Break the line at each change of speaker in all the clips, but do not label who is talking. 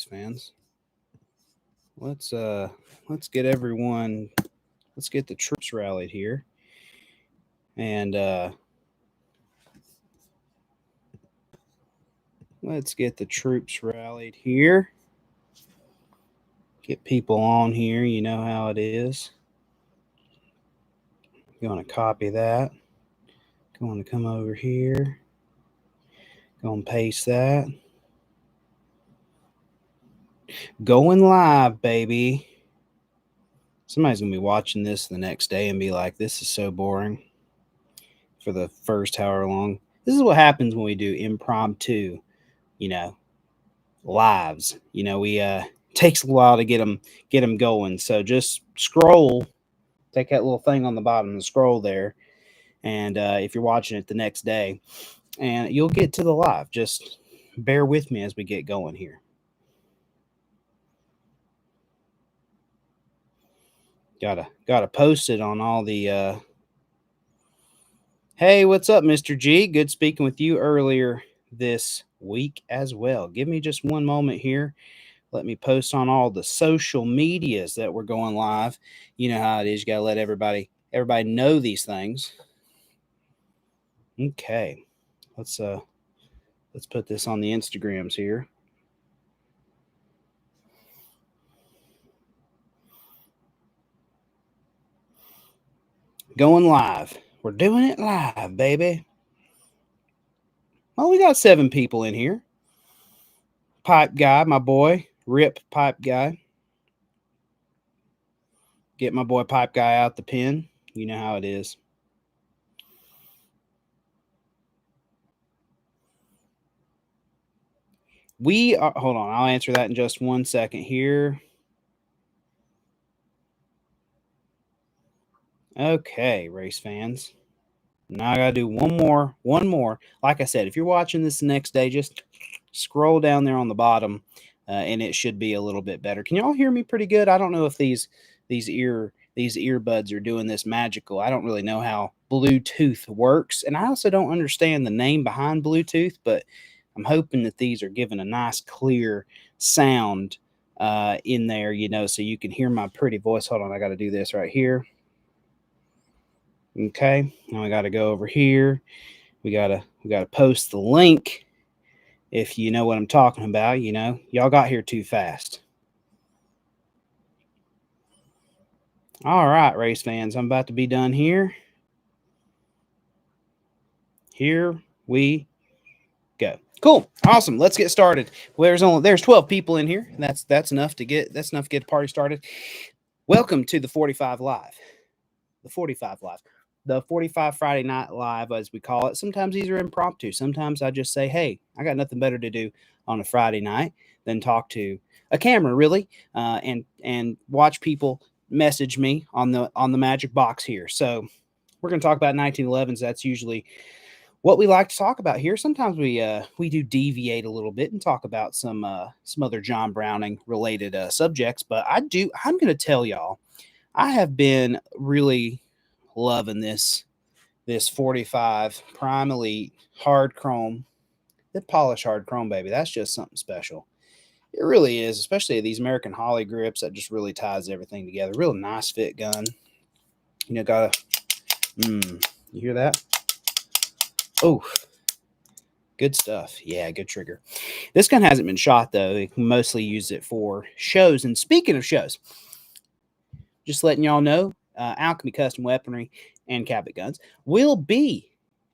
fans. Let's get everyone. Let's get the troops rallied here, and let's get the troops rallied here. Get people on here. You know how it is. You want to copy that. Going to come over here. Going to paste that. Going live, baby. Somebody's going to be watching this the next day and be like, this is so boring for the first however long. This is what happens when we do impromptu, lives. We takes a while to get them going. So just scroll, take that little thing on the bottom and scroll there. And if you're watching it the next day, and you'll get to the live. Just bear with me as we get going here. Gotta post it on all the Hey, what's up, Mr. G? Good speaking with you earlier this week as well. Give me just one moment here. Let me post on all the social medias that we're going live. You know how it is. You gotta let everybody know these things. Okay. Let's put this on the Instagrams here. Going live. We're doing it live, baby. Well, we got 7 people in here. Pipe guy, my boy. Rip pipe guy. Get my boy pipe guy out the pen. You know how it is. Hold on. I'll answer that in just one second here. Okay, race fans. Now I got to do one more. Like I said, if you're watching this the next day, just scroll down there on the bottom, and it should be a little bit better. Can y'all hear me pretty good? I don't know if these earbuds are doing this magical. I don't really know how Bluetooth works, and I also don't understand the name behind Bluetooth, but I'm hoping that these are giving a nice clear sound in there, so you can hear my pretty voice. Hold on, I got to do this right here. Okay, now I got to go over here. We gotta post the link. If you know what I'm talking about, y'all got here too fast. All right, race fans, I'm about to be done here. Here we go. Cool, awesome. Let's get started. Well, there's 12 people in here. And that's enough to get the party started. Welcome to the 45 Live. The 45 Friday Night Live, as we call it. Sometimes these are impromptu. Sometimes I just say, hey, I got nothing better to do on a Friday night than talk to a camera, really, and watch people message me on the magic box here. So we're going to talk about 1911s. That's usually what we like to talk about here. Sometimes we do deviate a little bit and talk about some other John Browning related subjects. But I'm going to tell y'all, I have been really loving this 45 Prime Elite hard chrome, the polished hard chrome, baby. That's just something special. It really is, especially these American Holly grips. That just really ties everything together. Real nice fit gun. You hear that? Oh, good stuff. Yeah, good trigger. This gun hasn't been shot though. You can mostly use it for shows. And speaking of shows, just letting y'all know, Alchemy Custom Weaponry and Cabat Guns will be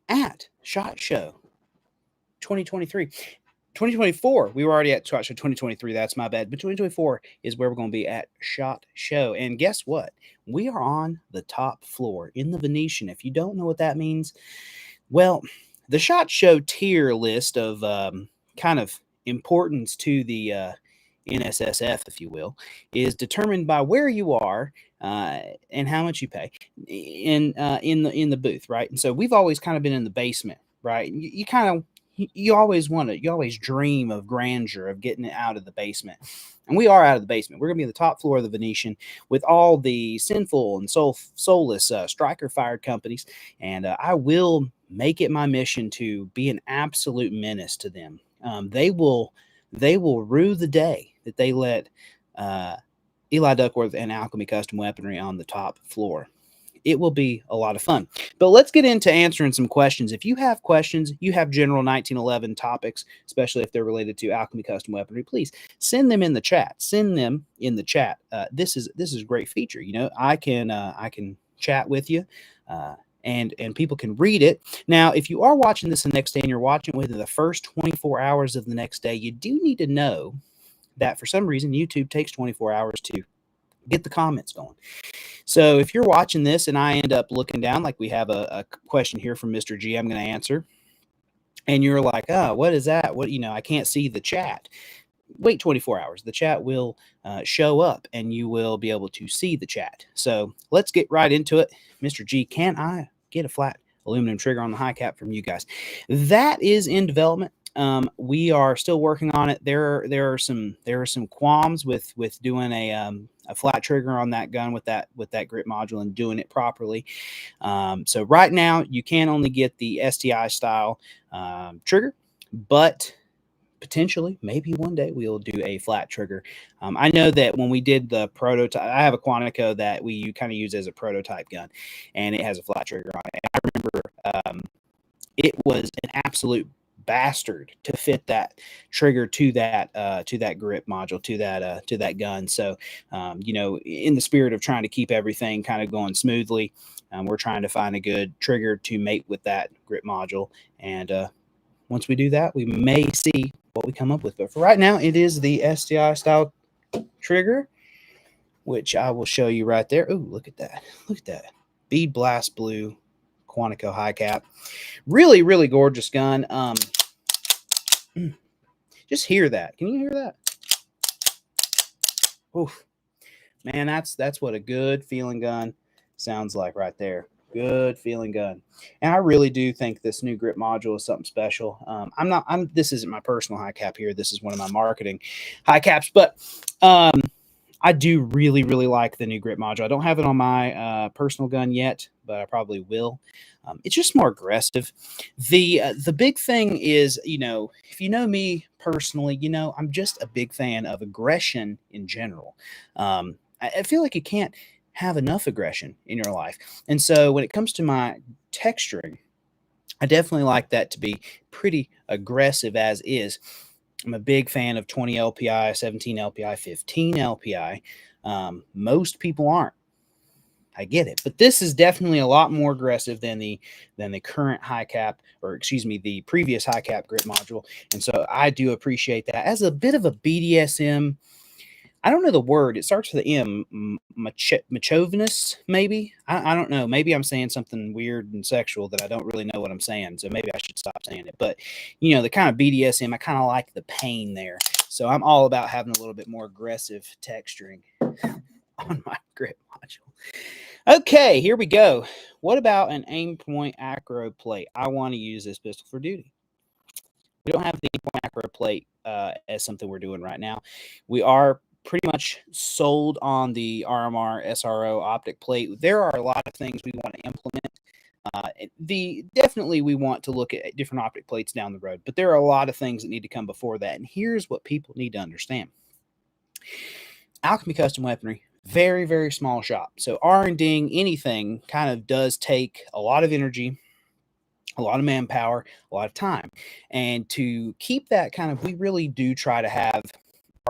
at SHOT Show 2023. 2024, we were already at SHOT Show 2023. That's my bad. But 2024 is where we're going to be at SHOT Show. And guess what? We are on the top floor in the Venetian. If you don't know what that means, well, the SHOT Show tier list of kind of importance to the NSSF, if you will, is determined by where you are and how much you pay in the booth, right? And so we've always kind of been in the basement, right? You always dream of grandeur, of getting it out of the basement, and we are out of the basement. We're gonna be on the top floor of the Venetian with all the sinful and soulless striker fired companies, and I will make it my mission to be an absolute menace to them. They will they will rue the day that they let Eli Duckworth and Alchemy Custom Weaponry on the top floor. It will be a lot of fun. But let's get into answering some questions. If you have questions, you have general 1911 topics, especially if they're related to Alchemy Custom Weaponry, please send them in the chat. Send them in the chat. This is a great feature. You know, I can chat with you. And people can read it. Now, if you are watching this the next day and you're watching it within the first 24 hours of the next day, you do need to know that for some reason YouTube takes 24 hours to get the comments going. So if you're watching this and I end up looking down, like we have a question here from Mr. G, I'm going to answer, and you're like, oh, what is that? What, I can't see the chat. Wait 24 hours. The chat will show up and you will be able to see the chat. So let's get right into it. Mr. G, can I get a flat aluminum trigger on the high cap from you guys? That is in development. We are still working on it. There are some qualms with doing a flat trigger on that gun with that grip module and doing it properly. So right now you can only get the STI style trigger, but potentially maybe one day we'll do a flat trigger. I know that when we did the prototype, I have a Quantico that we kind of use as a prototype gun, and it has a flat trigger on it. I remember it was an absolute bastard to fit that trigger to that grip module, to that gun. So in the spirit of trying to keep everything kind of going smoothly, we're trying to find a good trigger to mate with that grip module, and once we do that, we may see what we come up with. But for right now, it is the STI style trigger, which I will show you right there. Oh, look at that. Look at that. Bead Blast Blue Quantico high cap. Really, really gorgeous gun. Just hear that. Can you hear that? Oof. Man, that's what a good feeling gun sounds like right there. Good feeling gun. And I really do think this new grip module is something special. This isn't my personal high cap here. This is one of my marketing high caps, but I do really, really like the new grip module. I don't have it on my personal gun yet, but I probably will. It's just more aggressive. The big thing is, if you know me personally, I'm just a big fan of aggression in general. I feel like you can't have enough aggression in your life. And so when it comes to my texturing, I definitely like that to be pretty aggressive as is. I'm a big fan of 20 LPI, 17 LPI, 15 LPI. Most people aren't. I get it, but this is definitely a lot more aggressive than the current high cap, or excuse me, the previous high cap grip module. And so I do appreciate that. As a bit of a BDSM, I don't know the word. It starts with the M. Machovinist, maybe. I don't know. Maybe I'm saying something weird and sexual that I don't really know what I'm saying. So maybe I should stop saying it. But, the kind of BDSM, I kind of like the pain there. So I'm all about having a little bit more aggressive texturing on my grip module. Okay, here we go. What about an aim point acro plate? I want to use this pistol for duty. We don't have the aim point acro plate as something we're doing right now. We are pretty much sold on the RMR SRO optic plate. There are a lot of things we want to implement. Definitely we want to look at different optic plates down the road, but there are a lot of things that need to come before that. And here's what people need to understand. Alchemy Custom Weaponry, very, very small shop. So R&Ding anything kind of does take a lot of energy, a lot of manpower, a lot of time. And to keep that we really do try to have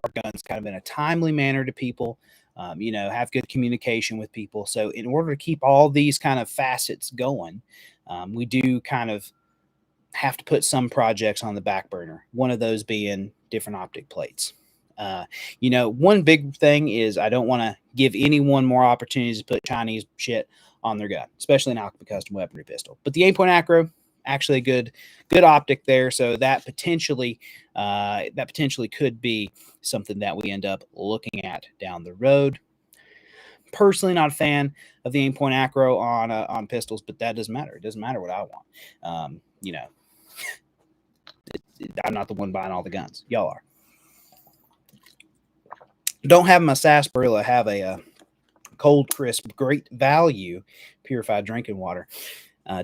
our guns kind of in a timely manner to people, have good communication with people. So in order to keep all these kind of facets going, we do kind of have to put some projects on the back burner. One of those being different optic plates. One big thing is I don't want to give anyone more opportunities to put Chinese shit on their gun, especially an Alchemy Custom Weaponry pistol. But the aim point acro, actually a good optic there. So that potentially could be something that we end up looking at down the road. Personally, not a fan of the aim point acro on pistols, but that doesn't matter. It doesn't matter what I want. I'm not the one buying all the guns. Y'all are. Don't have my sarsaparilla. Have a cold, crisp, great value purified drinking water.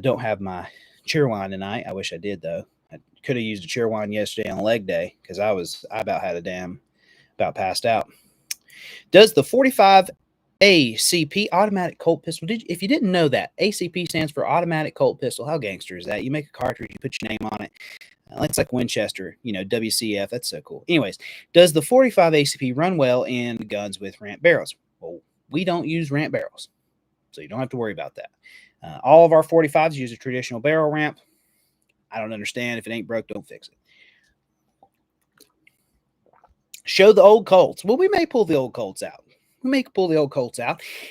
Don't have my cheerwine tonight. I wish I did, though. I could have used a chair wine yesterday on leg day because I about had about passed out. Does the 45 ACP automatic Colt pistol? If you didn't know that, ACP stands for automatic Colt pistol. How gangster is that? You make a cartridge, you put your name on it. It's like Winchester, WCF. That's so cool. Anyways, does the 45 ACP run well in guns with ramp barrels? Well, we don't use ramp barrels, so you don't have to worry about that. All of our 45s use a traditional barrel ramp. I don't understand. If it ain't broke, don't fix it. Show the old Colts. Well, we may pull the old Colts out.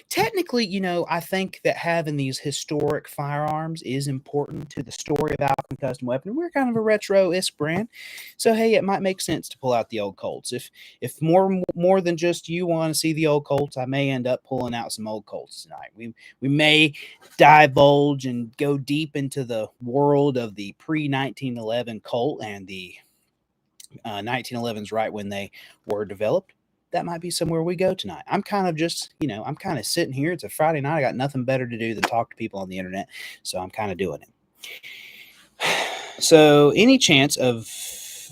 Technically, I think that having these historic firearms is important to the story of Alchemy Custom Weapon. We're kind of a retro-isk brand. So, hey, it might make sense to pull out the old Colts. If more than just you want to see the old Colts, I may end up pulling out some old Colts tonight. We may divulge and go deep into the world of the pre-1911 Colt and the 1911s right when they were developed. That might be somewhere we go tonight. I'm kind of just, I'm kind of sitting here. It's a Friday night. I got nothing better to do than talk to people on the internet. So I'm kind of doing it. So any chance of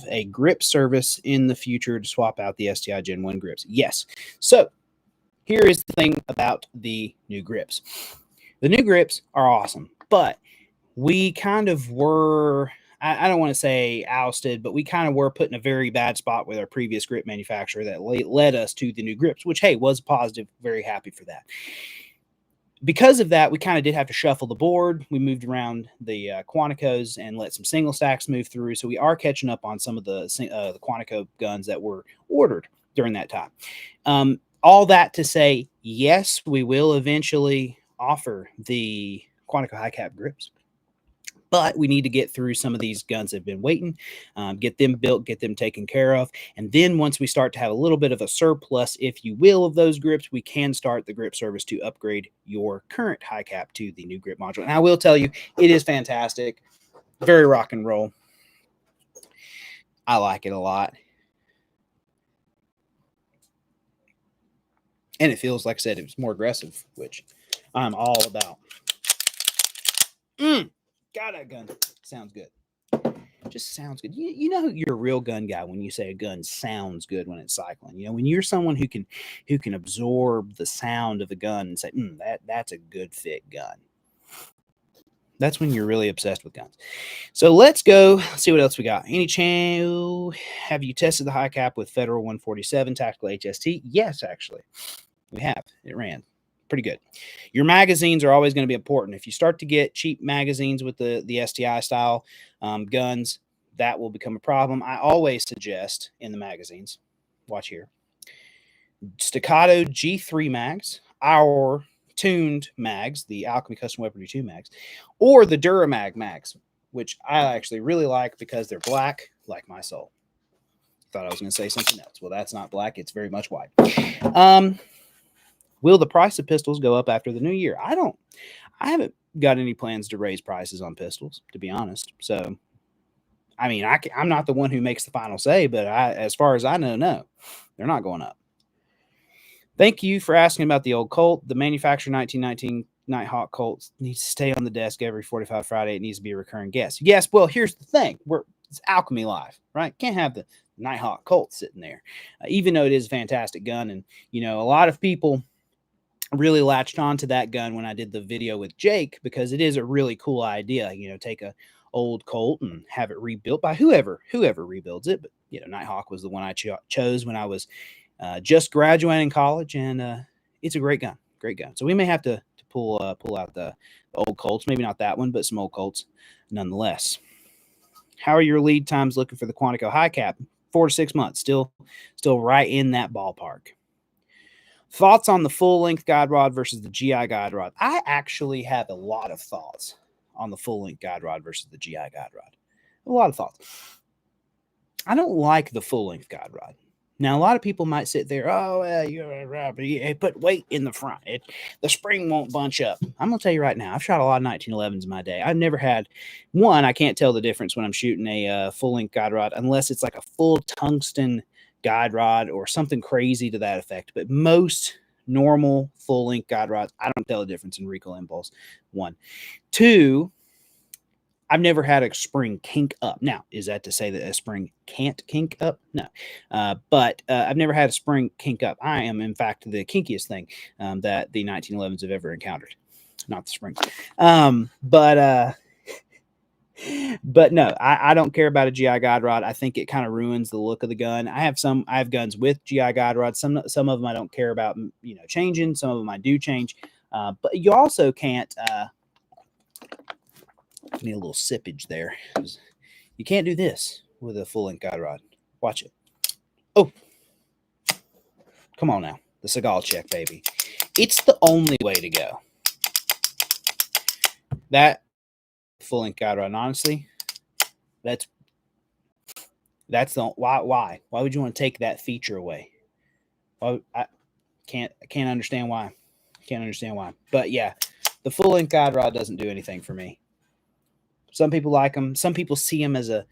a grip service in the future to swap out the STI Gen 1 grips? Yes. So here is the thing about the new grips. The new grips are awesome, but we kind of were... I don't want to say ousted, but we kind of were put in a very bad spot with our previous grip manufacturer that led us to the new grips, which, hey, was positive. Very happy for that. Because of that, we kind of did have to shuffle the board. We moved around the Quanticos and let some single stacks move through. So we are catching up on some of the Quantico guns that were ordered during that time. All that to say, yes, we will eventually offer the Quantico high cap grips. But we need to get through some of these guns that have been waiting, get them built, get them taken care of. And then once we start to have a little bit of a surplus, if you will, of those grips, we can start the grip service to upgrade your current high cap to the new grip module. And I will tell you, it is fantastic. Very rock and roll. I like it a lot. And it feels, like I said, it was more aggressive, which I'm all about. God, that gun sounds good. Just sounds good. You know you're a real gun guy when you say a gun sounds good when it's cycling. When you're someone who can absorb the sound of a gun and say, that's a good fit gun. That's when you're really obsessed with guns. So let's go see what else we got. Any chance? Have you tested the high cap with Federal 147 Tactical HST? Yes, actually. We have. It ran pretty good. Your magazines are always going to be important. If you start to get cheap magazines with the STI style guns, that will become a problem. I always suggest in the magazines, watch here, Staccato G3 mags, our tuned mags, the Alchemy Custom Weaponry 2 mags, or the Duramag mags, which I actually really like because they're black, like my soul. Thought I was going to say something else. Well, that's not black. It's very much white. Will the price of pistols go up after the new year? I haven't got any plans to raise prices on pistols, to be honest. So, I mean, I'm not the one who makes the final say, but as far as I know, no, they're not going up. Thank you for asking about the old Colt. The manufacturer 1919 Nighthawk Colt needs to stay on the desk every 45 Friday. It needs to be a recurring guest. Yes, well, here's the thing. It's Alchemy Live, right? Can't have the Nighthawk Colt sitting there, even though it is a fantastic gun. And, a lot of people really latched on to that gun when I did the video with Jake because it is a really cool idea. Take a old Colt and have it rebuilt by whoever rebuilds it. But Nighthawk was the one I chose when I was just graduating college, and it's a great gun. So we may have to pull out the old Colts, maybe not that one, but some old Colts nonetheless. How are your lead times looking for the Quantico high cap? 4 to 6 months, still right in that ballpark. Thoughts on the full-length guide rod versus the GI guide rod? I actually have a lot of thoughts on the full-length guide rod versus the GI guide rod. A lot of thoughts. I don't like the full-length guide rod. Now, a lot of people might sit there, you're right, but it put weight in the front. The spring won't bunch up. I'm going to tell you right now, I've shot a lot of 1911s in my day. I've never had one. I can't tell the difference when I'm shooting a full-length guide rod unless it's like a full tungsten guide rod or something crazy to that effect. But most normal full-length guide rods, I don't tell the difference in recoil impulse. 1. 2, I've never had a spring kink up. Now, is that to say that a spring can't kink up? No. But I've never had a spring kink up. I am, in fact, the kinkiest thing that the 1911s have ever encountered. Not the springs. But no, I don't care about a GI guide rod. I think it kind of ruins the look of the gun. I have guns with GI guide rods. Some of them I don't care about, changing. Some of them I do change. But you also can't. Need a little sippage there. You can't do this with a full length guide rod. Watch it. Oh, come on now. The Seagal check, baby. It's the only way to go. That full length guide rod, and honestly, that's the why would you want to take that feature away? Well, I can't understand why. Can't understand why. But yeah, the full length guide rod doesn't do anything for me. Some people like them. Some people see them as an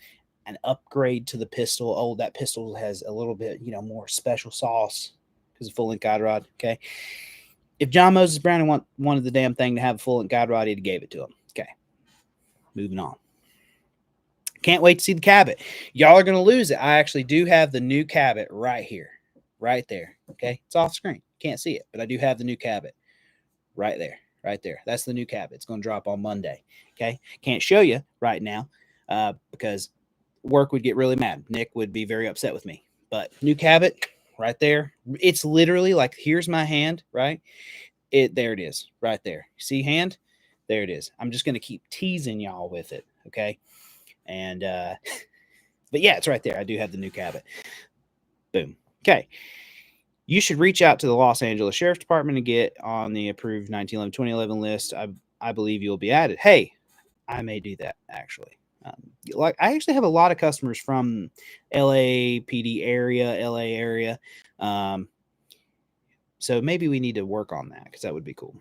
upgrade to the pistol. Oh, that pistol has a little bit, more special sauce because of full length guide rod. Okay. If John Moses Brown wanted the damn thing to have a full length guide rod, he'd have gave it to him. Okay. Moving on. Can't wait to see the Cabat. Y'all are going to lose it. I actually do have the new Cabat right here. Right there. Okay. It's off screen. Can't see it, but I do have the new Cabat right there. Right there. That's the new Cabat. It's going to drop on Monday. Okay. Can't show you right now because work would get really mad. Nick would be very upset with me. But new Cabat right there. It's literally like, here's my hand, right? There it is right there. See hand? There it is. I'm just going to keep teasing y'all with it. Okay. And, but yeah, it's right there. I do have the new Cabat. Boom. Okay. You should reach out to the Los Angeles Sheriff's Department and get on the approved 2011 list. I believe you'll be added. Hey, I may do that actually. I actually have a lot of customers from LAPD area, LA area. So maybe we need to work on that because that would be cool.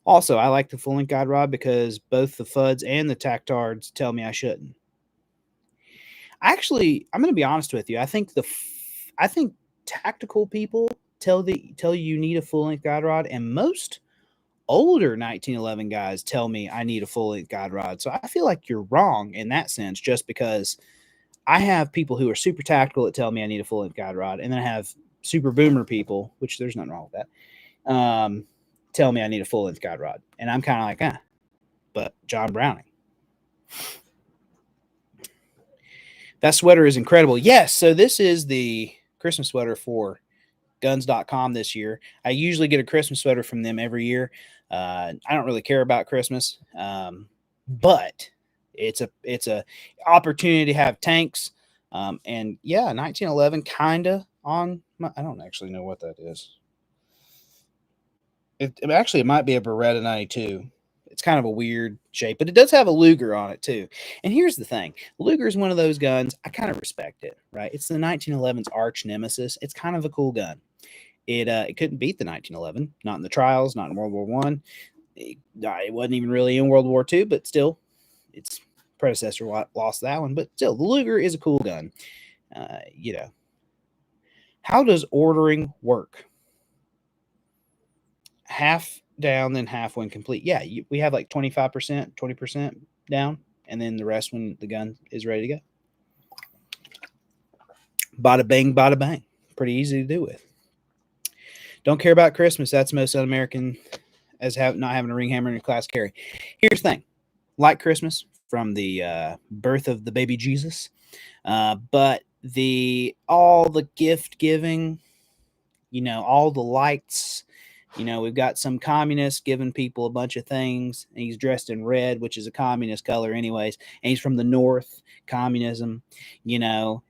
Also, I like the full length guide rod because both the FUDs and the Tactards tell me I shouldn't. Actually, I'm going to be honest with you. I think tactical people tell you need a full length guide rod, and most older 1911 guys tell me I need a full length guide rod. So I feel like you're wrong in that sense, just because I have people who are super tactical that tell me I need a full length guide rod, and then I have super boomer people, which there's nothing wrong with that, tell me I need a full length guide rod, and I'm kind of like, but John Browning. That sweater is incredible. Yes, so this is the Christmas sweater for guns.com this year. I usually get a Christmas sweater from them every year. I don't really care about Christmas, but it's a opportunity to have tanks. And yeah, 1911 kind of on I don't actually know what that is. It might be a Beretta 92. It's kind of a weird shape, but it does have a Luger on it too. And here's the thing. Luger is one of those guns. I kind of respect it, right? It's the 1911's arch nemesis. It's kind of a cool gun. It couldn't beat the 1911, not in the trials, not in World War I. It wasn't even really in World War II, but still, its predecessor lost that one. But still, the Luger is a cool gun. How does ordering work? Half down, then half when complete. Yeah, we have like 25%, 20% down, and then the rest when the gun is ready to go. Bada bang, bada bang. Pretty easy to do with. Don't care about Christmas. That's most un-American as not having a ring hammer in your class carry. Here's the thing. Like Christmas from the birth of the baby Jesus, but all the gift giving, all the lights. We've got some communist giving people a bunch of things, and he's dressed in red, which is a communist color anyways, and he's from the North, communism,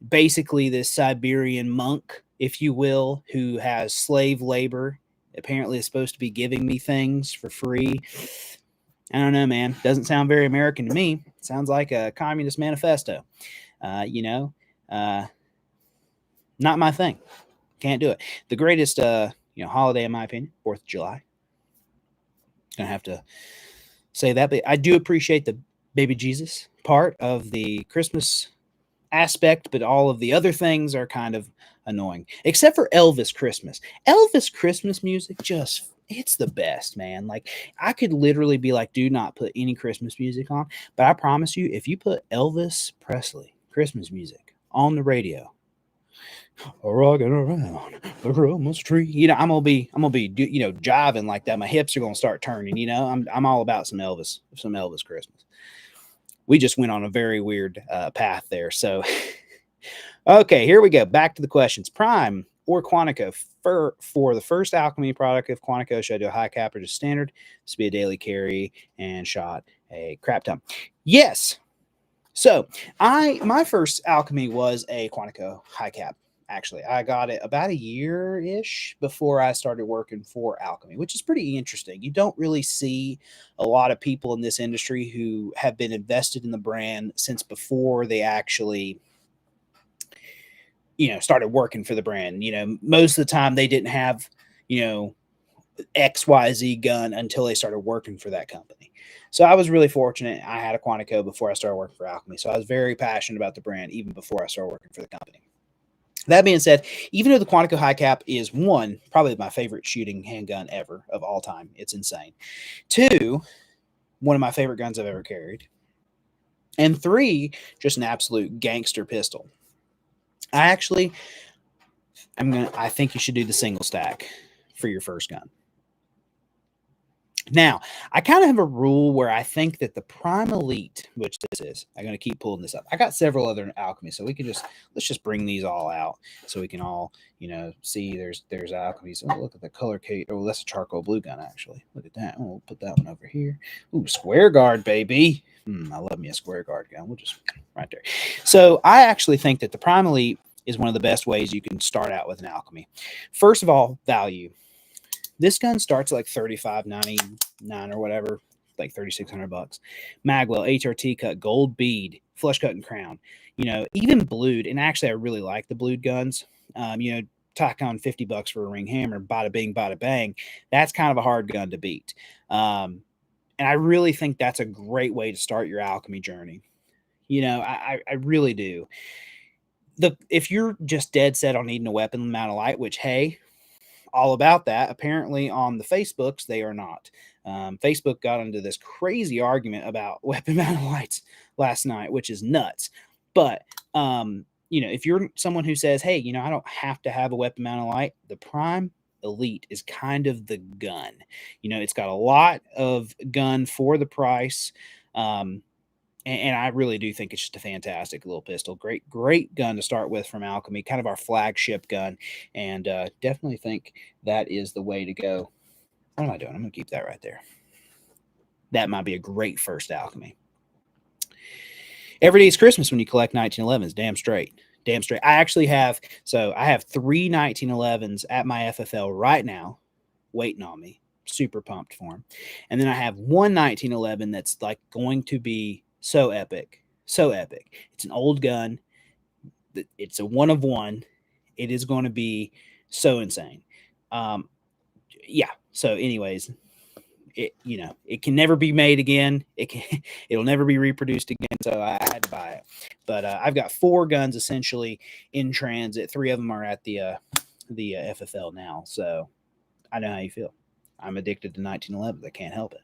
basically this Siberian monk, if you will, who has slave labor, apparently is supposed to be giving me things for free. I don't know, man. Doesn't sound very American to me. Sounds like a communist manifesto. Not my thing. Can't do it. The greatest holiday, in my opinion, 4th of July. Gonna have to say that, but I do appreciate the baby Jesus part of the Christmas aspect, but all of the other things are kind of annoying, except for Elvis Christmas. Elvis Christmas music just, it's the best, man. Like, I could literally be like, do not put any Christmas music on, but I promise you, if you put Elvis Presley Christmas music on the radio, rocking around the Christmas tree, I'm gonna be jiving like that. My hips are gonna start turning. I'm all about some Elvis Christmas. We just went on a very weird path there. So, okay, here we go. Back to the questions. Prime or Quantico for the first Alchemy product of Quantico, should I do a high cap or just standard? This would be a daily carry and shot a crap ton. Yes. So my first Alchemy was a Quantico high cap. Actually, I got it about a year-ish before I started working for Alchemy, which is pretty interesting. You don't really see a lot of people in this industry who have been invested in the brand since before they actually, started working for the brand. Most of the time they didn't have, XYZ gun until they started working for that company. So I was really fortunate. I had a Quantico before I started working for Alchemy. So I was very passionate about the brand even before I started working for the company. That being said, even though the Quantico High Cap is probably my favorite shooting handgun ever of all time, it's insane. 2, one of my favorite guns I've ever carried. And 3, just an absolute gangster pistol. I think you should do the single stack for your first gun. Now, I kind of have a rule where I think that the Prime Elite, which this is, I'm going to keep pulling this up. I got several other Alchemy, so let's just bring these all out so we can all, see there's Alchemies. Oh, look at the color case. Oh, that's a charcoal blue gun, actually. Look at that. Oh, we'll put that one over here. Ooh, square guard, baby. I love me a square guard gun. We'll just right there. So I actually think that the Prime Elite is one of the best ways you can start out with an Alchemy. First of all, value. This gun starts at like $35.99 or whatever, like $3,600. Magwell, HRT cut, gold bead, flush cut and crown. Even blued, and actually I really like the blued guns. Tack on $50 for a ring hammer, bada bing, bada bang. That's kind of a hard gun to beat. And I really think that's a great way to start your Alchemy journey. I really do. If you're just dead set on needing a weapon mounted light, which, hey, all about that. Apparently on the Facebooks, they are not. Facebook got into this crazy argument about weapon mounted lights last night, which is nuts. But, if you're someone who says, hey, I don't have to have a weapon mounted light, the Prime Elite is kind of the gun. It's got a lot of gun for the price. And I really do think it's just a fantastic little pistol. Great gun to start with from Alchemy, kind of our flagship gun. And definitely think that is the way to go. What am I doing? I'm going to keep that right there. That might be a great first Alchemy. Every day is Christmas when you collect 1911s. Damn straight. I actually have 3 1911s at my FFL right now waiting on me. Super pumped for them. And then I have one 1911 that's like going to be so epic. It's an old gun. It's a one of one. It is going to be so insane. Yeah. So anyways, it can never be made again. It'll never be reproduced again. So I had to buy it. But I've got 4 guns essentially in transit. 3 of them are at the FFL now. So I know how you feel. I'm addicted to 1911. I can't help it.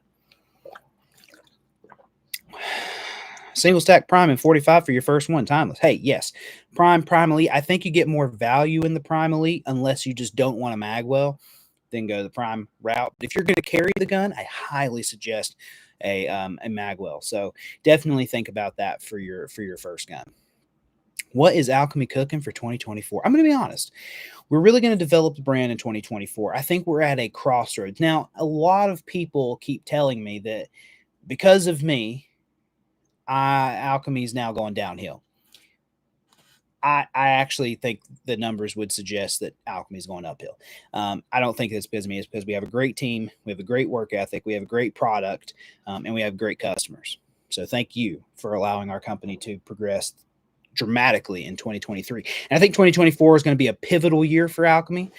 Single stack Prime and 45 for your first one. Timeless. Hey, yes. Prime Elite. I think you get more value in the Prime Elite unless you just don't want a magwell. Then go the Prime route. If you're going to carry the gun, I highly suggest a magwell. So definitely think about that for your first gun. What is Alchemy cooking for 2024? I'm going to be honest. We're really going to develop the brand in 2024. I think we're at a crossroads. Now, a lot of people keep telling me that because of me, Alchemy is now going downhill. I actually think the numbers would suggest that Alchemy is going uphill. I don't think it's because of me. It's because we have a great team. We have a great work ethic. We have a great product, and we have great customers. So thank you for allowing our company to progress dramatically in 2023. And I think 2024 is going to be a pivotal year for Alchemy.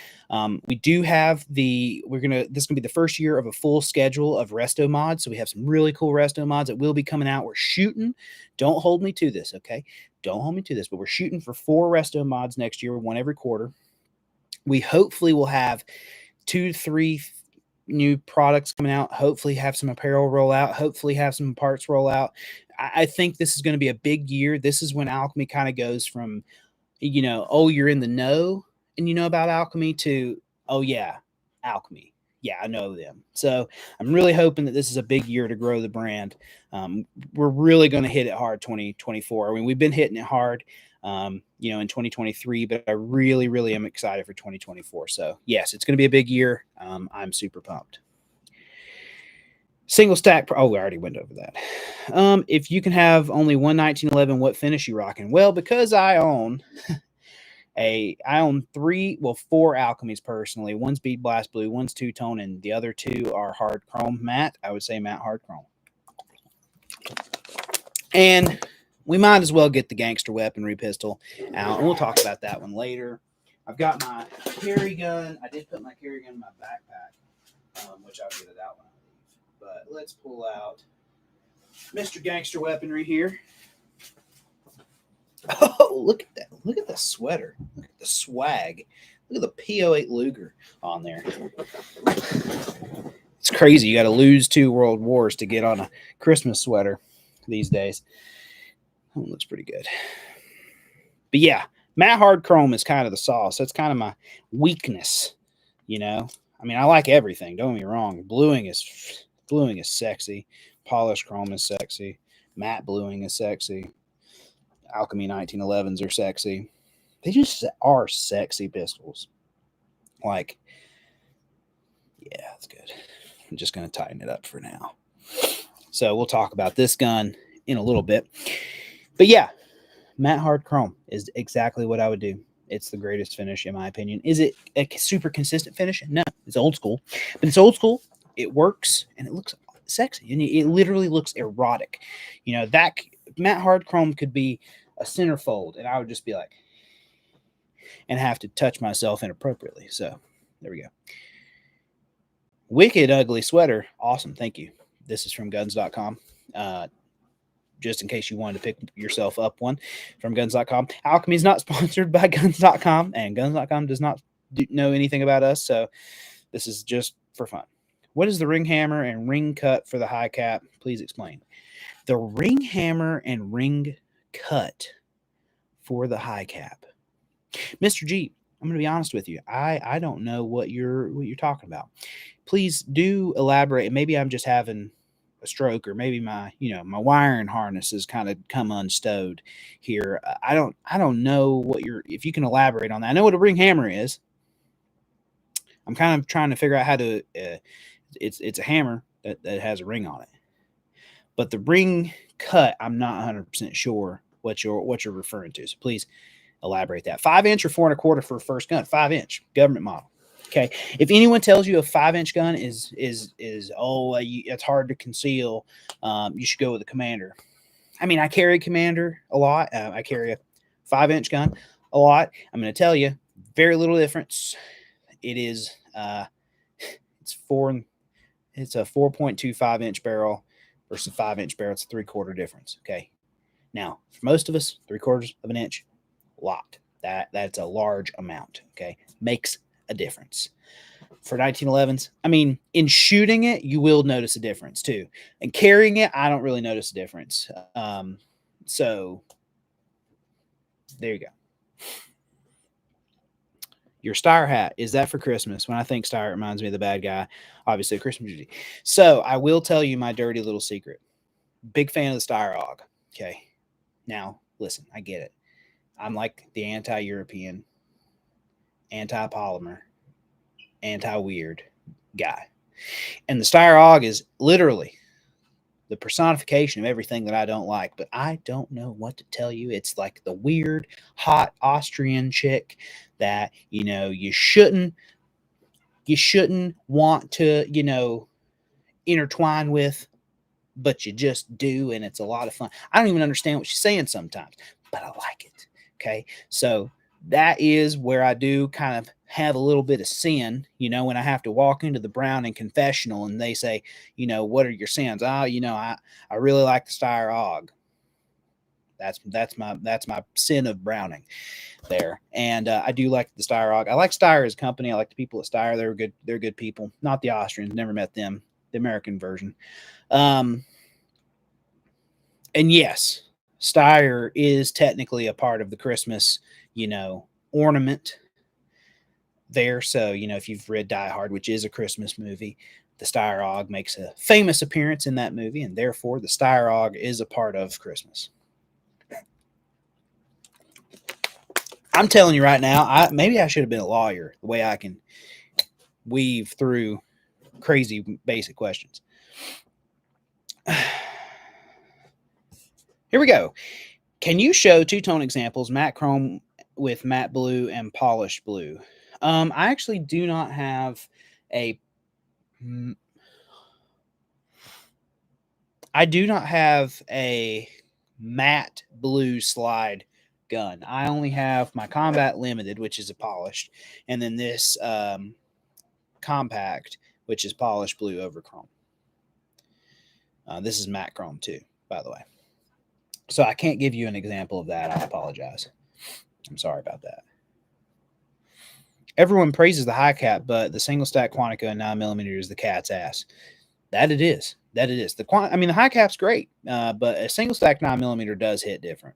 We do have this is going to be the first year of a full schedule of resto mods. So we have some really cool resto mods that will be coming out. We're shooting. Don't hold me to this. Okay. don't hold me to this, but we're shooting for 4 resto mods next year, 1 every quarter. We hopefully will have 2 to 3 new products coming out, hopefully have some apparel roll out, hopefully have some parts roll out. I think this is going to be a big year. This is when Alchemy kind of goes from, oh, you're in the know and you know about Alchemy to, oh yeah, Alchemy. Yeah, I know them. So I'm really hoping that this is a big year to grow the brand. We're really going to hit it hard 2024. I mean, we've been hitting it hard, in 2023, but I really, really am excited for 2024. So yes, it's going to be a big year. I'm super pumped. Single stack. We already went over that. If you can have only one 1911, what finish you rocking? Well, because I own four Alchemies personally. One's Bead Blast Blue, one's two-tone, and the other 2 are hard chrome matte. I would say matte hard chrome. And we might as well get the gangster weaponry pistol out, and we'll talk about that one later. I've got my carry gun. I did put my carry gun in my backpack, which I'll get it out when I leave. But let's pull out Mr. Gangster Weaponry here. Oh, look at that. Look at the sweater. Look at the swag. Look at the P08 Luger on there. It's crazy. You got to lose 2 world wars to get on a Christmas sweater these days. Oh, looks pretty good. But yeah, matte hard chrome is kind of the sauce. That's kind of my weakness, I mean, I like everything. Don't get me wrong. Bluing is sexy. Polished chrome is sexy. Matte bluing is sexy. Alchemy 1911s are sexy. They just are sexy pistols. Like, yeah, that's good. I'm just going to tighten it up for now. So we'll talk about this gun in a little bit. But yeah, matte hard chrome is exactly what I would do. It's the greatest finish, in my opinion. Is it a super consistent finish? No, it's old school. But it's old school. It works, and it looks sexy. And it literally looks erotic. That matte hard chrome could be a centerfold, and I would just be like, and have to touch myself inappropriately. So there we go. Wicked ugly sweater. Awesome. Thank you. This is from guns.com. Just in case you wanted to pick yourself up one from guns.com. Alchemy is not sponsored by guns.com, and guns.com does not know anything about us. So this is just for fun. What is the ring hammer and ring cut for the high cap? Please explain. The ring hammer and ring cut for the high cap. Mr. G, I'm going to be honest with you. I don't know what you're talking about. Please do elaborate. Maybe I'm just having a stroke, or maybe my wiring harness has kind of come unstowed here. I don't know what if you can elaborate on that. I know what a ring hammer is. I'm kind of trying to figure out how to, it's a hammer that has a ring on it. But the ring cut, I'm not 100% sure what you're referring to. So please elaborate that. 5-inch or 4 1/4 for a first gun. 5-inch government model. Okay. If anyone tells you a 5-inch gun is it's hard to conceal, you should go with a Commander. I mean, I carry Commander a lot. I carry a 5-inch gun a lot. I'm going to tell you, very little difference. It is it's a 4.25-inch barrel versus a 5-inch barrel. It's a 3/4 difference. Okay. Now, for most of us, 3/4 of an inch, a lot. That's a large amount. Okay. Makes a difference. For 1911s, I mean, in shooting it, you will notice a difference too. And carrying it, I don't really notice a difference. So there you go. Your Steyr hat, is that for Christmas? When I think Steyr, it reminds me of the bad guy. Obviously, a Christmas duty. So I will tell you my dirty little secret. Big fan of the Steyr AUG. Okay. Now, listen, I get it. I'm like the anti-European, anti-polymer, anti-weird guy. And the Steyr AUG is literally the personification of everything that I don't like, but I don't know what to tell you. It's like the weird, hot Austrian chick that, you shouldn't want to, intertwine with, but you just do, and it's a lot of fun. I don't even understand what she's saying sometimes, but I like it. Okay. So that is where I do kind of have a little bit of sin, when I have to walk into the Browning confessional and they say, what are your sins? I really like the Steyr AUG. That's my sin of Browning there. And I do like the Steyr AUG. I like Steyr as a company. I like the people at Steyr. They're good. They're good people. Not the Austrians. Never met them. The American version. And yes, Steyr is technically a part of the Christmas, ornament there. So, if you've read Die Hard, which is a Christmas movie, the Steyr AUG makes a famous appearance in that movie, and therefore the Steyr AUG is a part of Christmas. I'm telling you right now, maybe I should have been a lawyer, the way I can weave through crazy basic questions. Here we go. Can you show two-tone examples, matte chrome with matte blue and polished blue? I actually do not have a matte blue slide gun. I only have my Combat Limited, which is a polished, and then this compact, which is polished blue over chrome. This is matte chrome too, by the way. So I can't give you an example of that. I apologize. I'm sorry about that. Everyone praises the high cap, but the single stack Quantico and 9mm is the cat's ass. That it is. The high cap's great, but a single stack 9mm does hit different.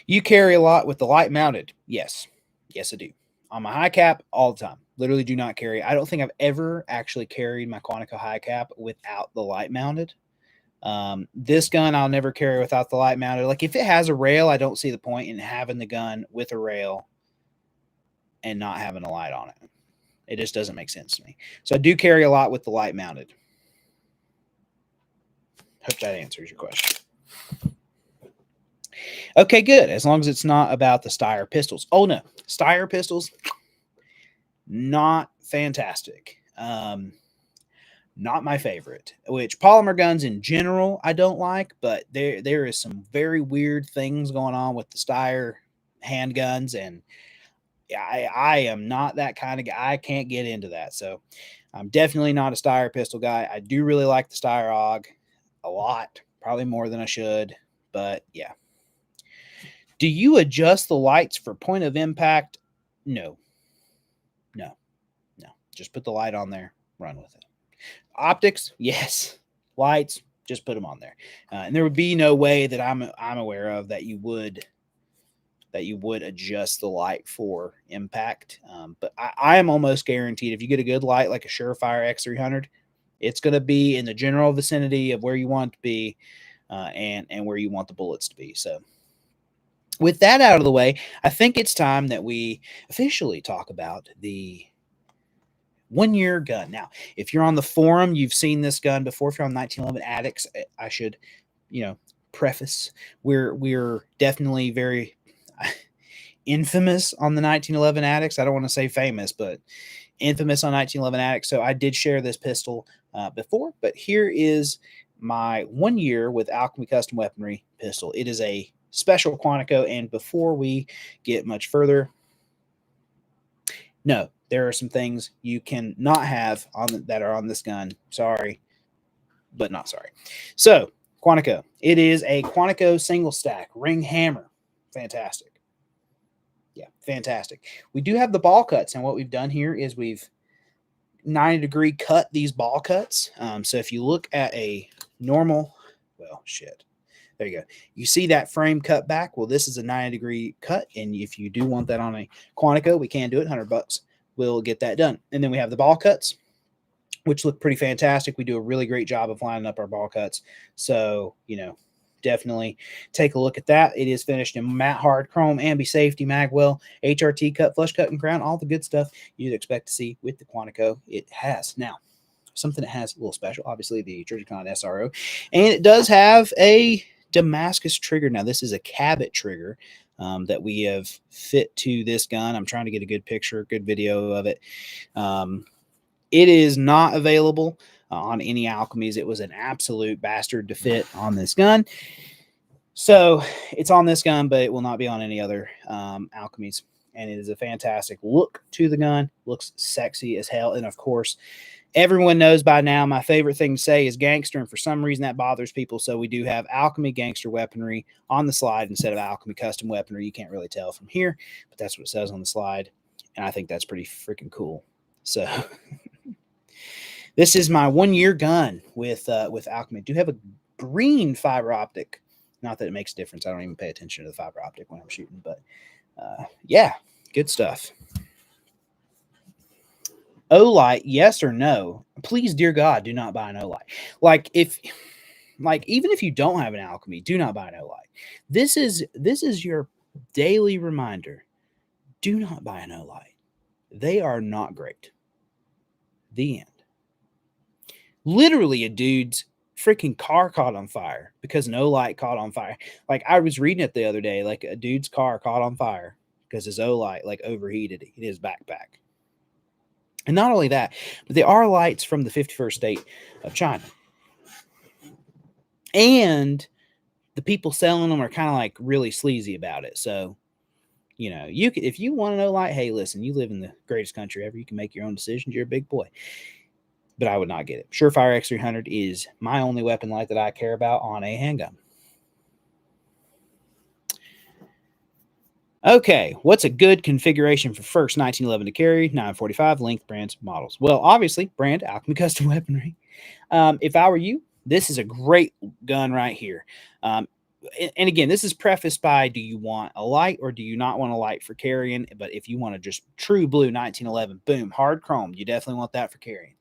You carry a lot with the light mounted. Yes, I do. On my high cap, all the time. Literally do not carry. I don't think I've ever actually carried my Quantico high cap without the light mounted. This gun I'll never carry without the light mounted. Like if it has a rail, I don't see the point in having the gun with a rail and not having a light on it. It just doesn't make sense to me. So I do carry a lot with the light mounted. Hope that answers your question. Okay, good. As long as it's not about the Steyr pistols. Oh no, Steyr pistols, not fantastic. Not my favorite. Which polymer guns in general I don't like, but there is some very weird things going on with the Steyr handguns, and I am not that kind of guy. I can't get into that. So I'm definitely not a Steyr pistol guy. I do really like the Steyr AUG a lot, probably more than I should, but yeah. Do you adjust the lights for point of impact? No. Just put the light on there, run with it. Optics, yes. Lights, just put them on there. And there would be no way that I'm aware of that you would adjust the light for impact. But I am almost guaranteed if you get a good light like a Surefire X300, it's going to be in the general vicinity of where you want it to be and where you want the bullets to be. So with that out of the way, I think it's time that we officially talk about the 1 year gun. Now, if you're on the forum, you've seen this gun before. If you're on 1911 Addicts, I should, preface, we're definitely very infamous on the 1911 Addicts. I don't want to say famous, but infamous on 1911 Addicts. So I did share this pistol before, but here is my 1 year with Alchemy Custom Weaponry pistol. It is a special Quantico, and before we get much further, no, there are some things you can not have that are on this gun. Sorry, but not sorry. So, Quantico. It is a Quantico single stack ring hammer. Fantastic. Yeah, fantastic. We do have the ball cuts, and what we've done here is we've 90-degree cut these ball cuts. So if you look at a normal, there you go. You see that frame cut back? Well, this is a 90-degree cut, and if you do want that on a Quantico, we can do it. $100. We'll get that done. And then we have the ball cuts, which look pretty fantastic. We do a really great job of lining up our ball cuts. So, definitely take a look at that. It is finished in matte hard chrome, ambi safety, magwell, HRT cut, flush cut, and crown, all the good stuff you'd expect to see with the Quantico. It has. Now, something that has a little special, obviously the Trijicon SRO, and it does have a Damascus trigger. Now, this is a Cabat trigger that we have fit to this gun. I'm trying to get a good picture, good video of it. It is not available on any Alchemies. It was an absolute bastard to fit on this gun. So it's on this gun, but it will not be on any other Alchemies. and it is a fantastic look to the gun. Looks sexy as hell. And of course, everyone knows by now my favorite thing to say is gangster, and for some reason that bothers people. So we do have Alchemy gangster weaponry on the slide instead of Alchemy custom weaponry. You can't really tell from here, but that's what it says on the slide, and I think that's pretty freaking cool. So this is my 1 year gun with Alchemy. I do have a green fiber optic. Not that it makes a difference. I don't even pay attention to the fiber optic when I'm shooting, but yeah, good stuff. Olight, yes or no? Please, dear God, do not buy an Olight. Even if you don't have an Alchemy, do not buy an Olight. This is your daily reminder. Do not buy an Olight. They are not great. The end. Literally, a dude's freaking car caught on fire because an Olight caught on fire. Like, I was reading it the other day, like a dude's car caught on fire because his Olight like overheated in his backpack. And not only that, but they are lights from the 51st state of China. And the people selling them are kind of like really sleazy about it. So, you know, you could, if you want to know, like, hey, listen, you live in the greatest country ever. You can make your own decisions. You're a big boy. But I would not get it. Surefire X300 is my only weapon light that I care about on a handgun. Okay, what's a good configuration for first 1911 to carry, 945, length, brands, models? Well, obviously, brand, Alchemy custom weaponry. If I were you, this is a great gun right here. And again, this is prefaced by, do you want a light or do you not want a light for carrying? But if you want to just true blue 1911, boom, hard chrome, you definitely want that for carrying.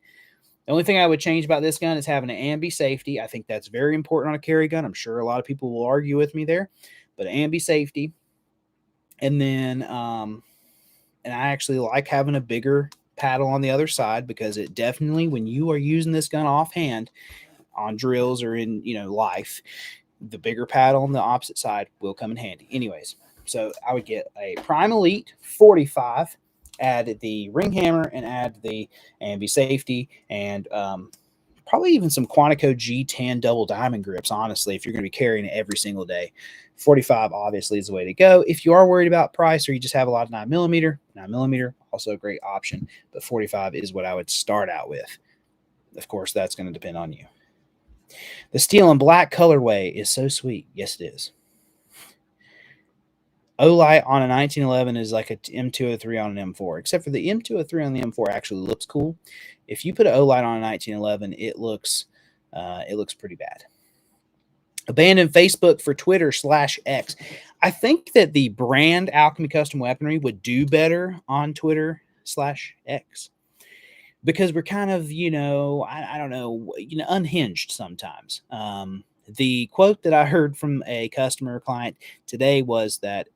The only thing I would change about this gun is having an ambi safety. I think that's very important on a carry gun. I'm sure a lot of people will argue with me there, but an ambi safety. And then, and I actually like having a bigger paddle on the other side because it definitely, when you are using this gun offhand on drills or in, you know, life, the bigger paddle on the opposite side will come in handy. Anyways, so I would get a Prime Elite 45, add the ring hammer and add the ambi safety, and probably even some Quantico G10 double diamond grips, honestly, if you're going to be carrying it every single day. 45 obviously is the way to go. If you are worried about price or you just have a lot of 9mm, also a great option, but 45 is what I would start out with. Of course, that's going to depend on you. The steel and black colorway is so sweet. Yes, it is. Olight on a 1911 is like a M203 on an M4, except for the M203 on the M4 actually looks cool. If you put an Olight on a 1911, it looks pretty bad. Abandon Facebook for Twitter /X. I think that the brand Alchemy Custom Weaponry would do better on Twitter /X because we're kind of, you know, I don't know, unhinged sometimes. The quote that I heard from a customer client today was that,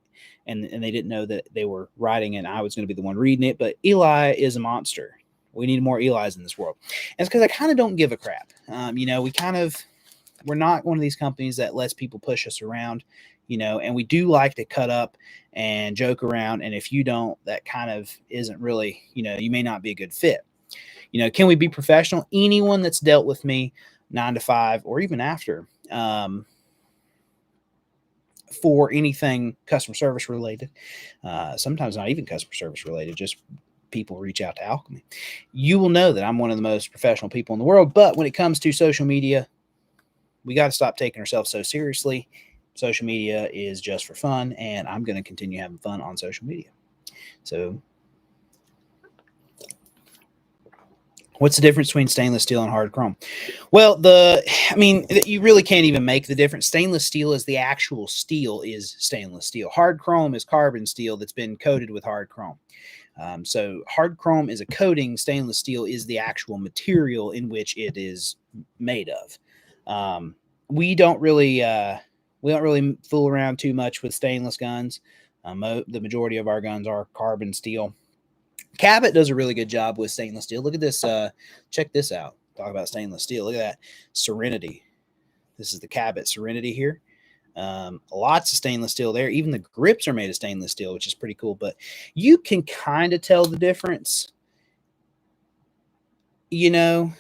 and they didn't know that they were writing and I was going to be the one reading it, but Eli is a monster. We need more Elis in this world. And it's because I kind of don't give a crap. We're not one of these companies that lets people push us around, you know, and we do like to cut up and joke around. And if you don't, that kind of isn't really, you know, you may not be a good fit. You know, can we be professional? Anyone that's dealt with me 9 to 5 or even after, for anything customer service related, sometimes not even customer service related, just people reach out to Alchemy, you will know that I'm one of the most professional people in the world. But when it comes to social media, we got to stop taking ourselves so seriously. Social media is just for fun, and I'm going to continue having fun on social media. So what's the difference between stainless steel and hard chrome? Well, you really can't even make the difference. Stainless steel is the actual steel is stainless steel. Hard chrome is carbon steel that's been coated with hard chrome. So hard chrome is a coating. Stainless steel is the actual material in which it is made of. We don't really fool around too much with stainless guns. The majority of our guns are carbon steel. Cabat does a really good job with stainless steel. Look at this. Check this out. Talk about stainless steel. Look at that. Serenity. This is the Cabat Serenity here. Lots of stainless steel there. Even the grips are made of stainless steel, which is pretty cool. But you can kind of tell the difference. You know,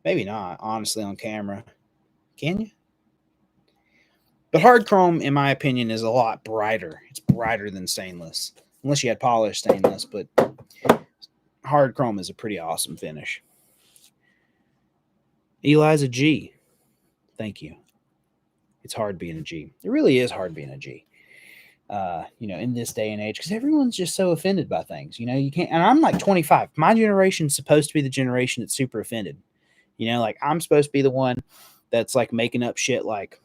maybe not, honestly, on camera. Can you? But hard chrome, in my opinion, is a lot brighter. It's brighter than stainless. unless you had polished stainless, but hard chrome is a pretty awesome finish. Eliza G, thank you. It's hard being a G. It really is hard being a G. In this day and age, because everyone's just so offended by things. You can't. And I'm like 25. My generation's supposed to be the generation that's super offended. Like I'm supposed to be the one that's like making up shit like,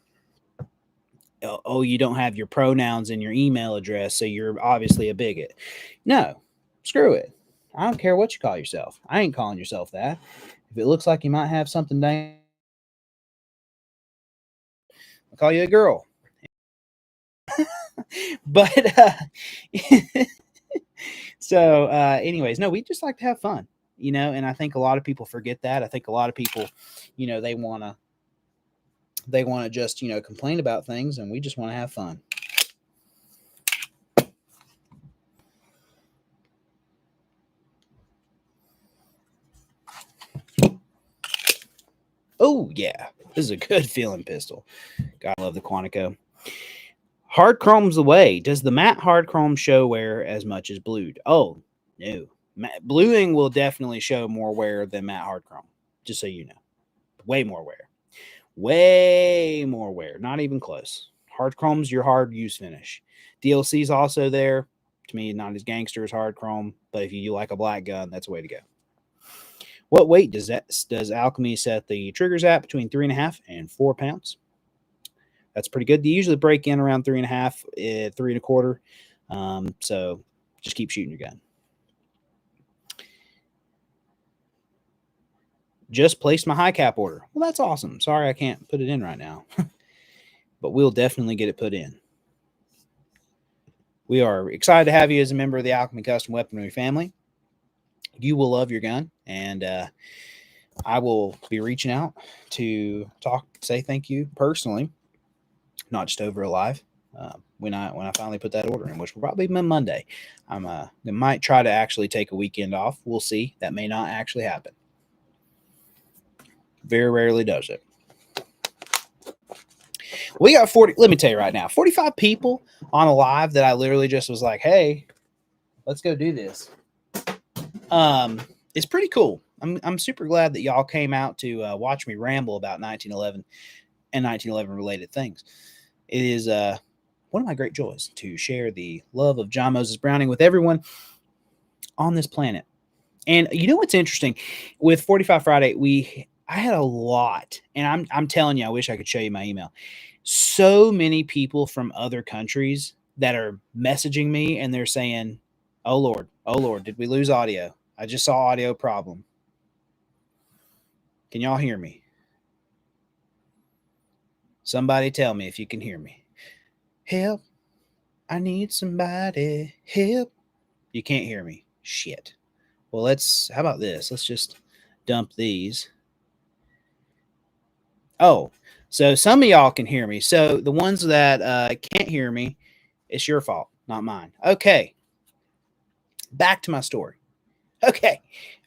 oh, you don't have your pronouns in your email address, so you're obviously a bigot. No, screw it. I don't care what you call yourself. I ain't calling yourself that. If it looks like you might have something dang, I'll call you a girl. But so anyways, no, we just like to have fun, and I think a lot of people forget that. I think a lot of people, they want to just, complain about things, and we just want to have fun. Oh yeah, this is a good feeling pistol. God, I love the Quantico. Hard chrome's the way. Does the matte hard chrome show wear as much as blued? Oh, no. Bluing will definitely show more wear than matte hard chrome, just so you know. Way more wear. Way more wear. Not even close. Hard chrome's your hard use finish. DLC's also there. To me, not as gangster as hard chrome, but if you like a black gun, that's the way to go. What weight does Alchemy set the triggers at? Between 3.5 and 4 pounds. That's pretty good. They usually break in around 3.5, 3.25. So just keep shooting your gun. Just placed my high cap order. Well, that's awesome. Sorry I can't put it in right now, but we'll definitely get it put in. We are excited to have you as a member of the Alchemy Custom Weaponry family. You will love your gun, and I will be reaching out to say thank you personally, not just over a live. When I finally put that order in, which will probably be Monday, I might try to actually take a weekend off. We'll see. That may not actually happen. Very rarely does it. We got 40. Let me tell you right now, 45 people on a live that I literally just was like, "Hey, let's go do this." It's pretty cool. I'm super glad that y'all came out to watch me ramble about 1911 and 1911 related things. It is one of my great joys to share the love of John Moses Browning with everyone on this planet. And you know what's interesting with 45 Friday, I had a lot, and I'm telling you, I wish I could show you my email. So many people from other countries that are messaging me, and they're saying, oh Lord, did we lose audio? I just saw audio problem. Can y'all hear me? Somebody tell me if you can hear me. Help. I need somebody. Help. You can't hear me. Shit. Well, how about this? Let's just dump these. Oh, so some of y'all can hear me. So the ones that can't hear me, it's your fault, not mine. Okay. Back to my story. Okay.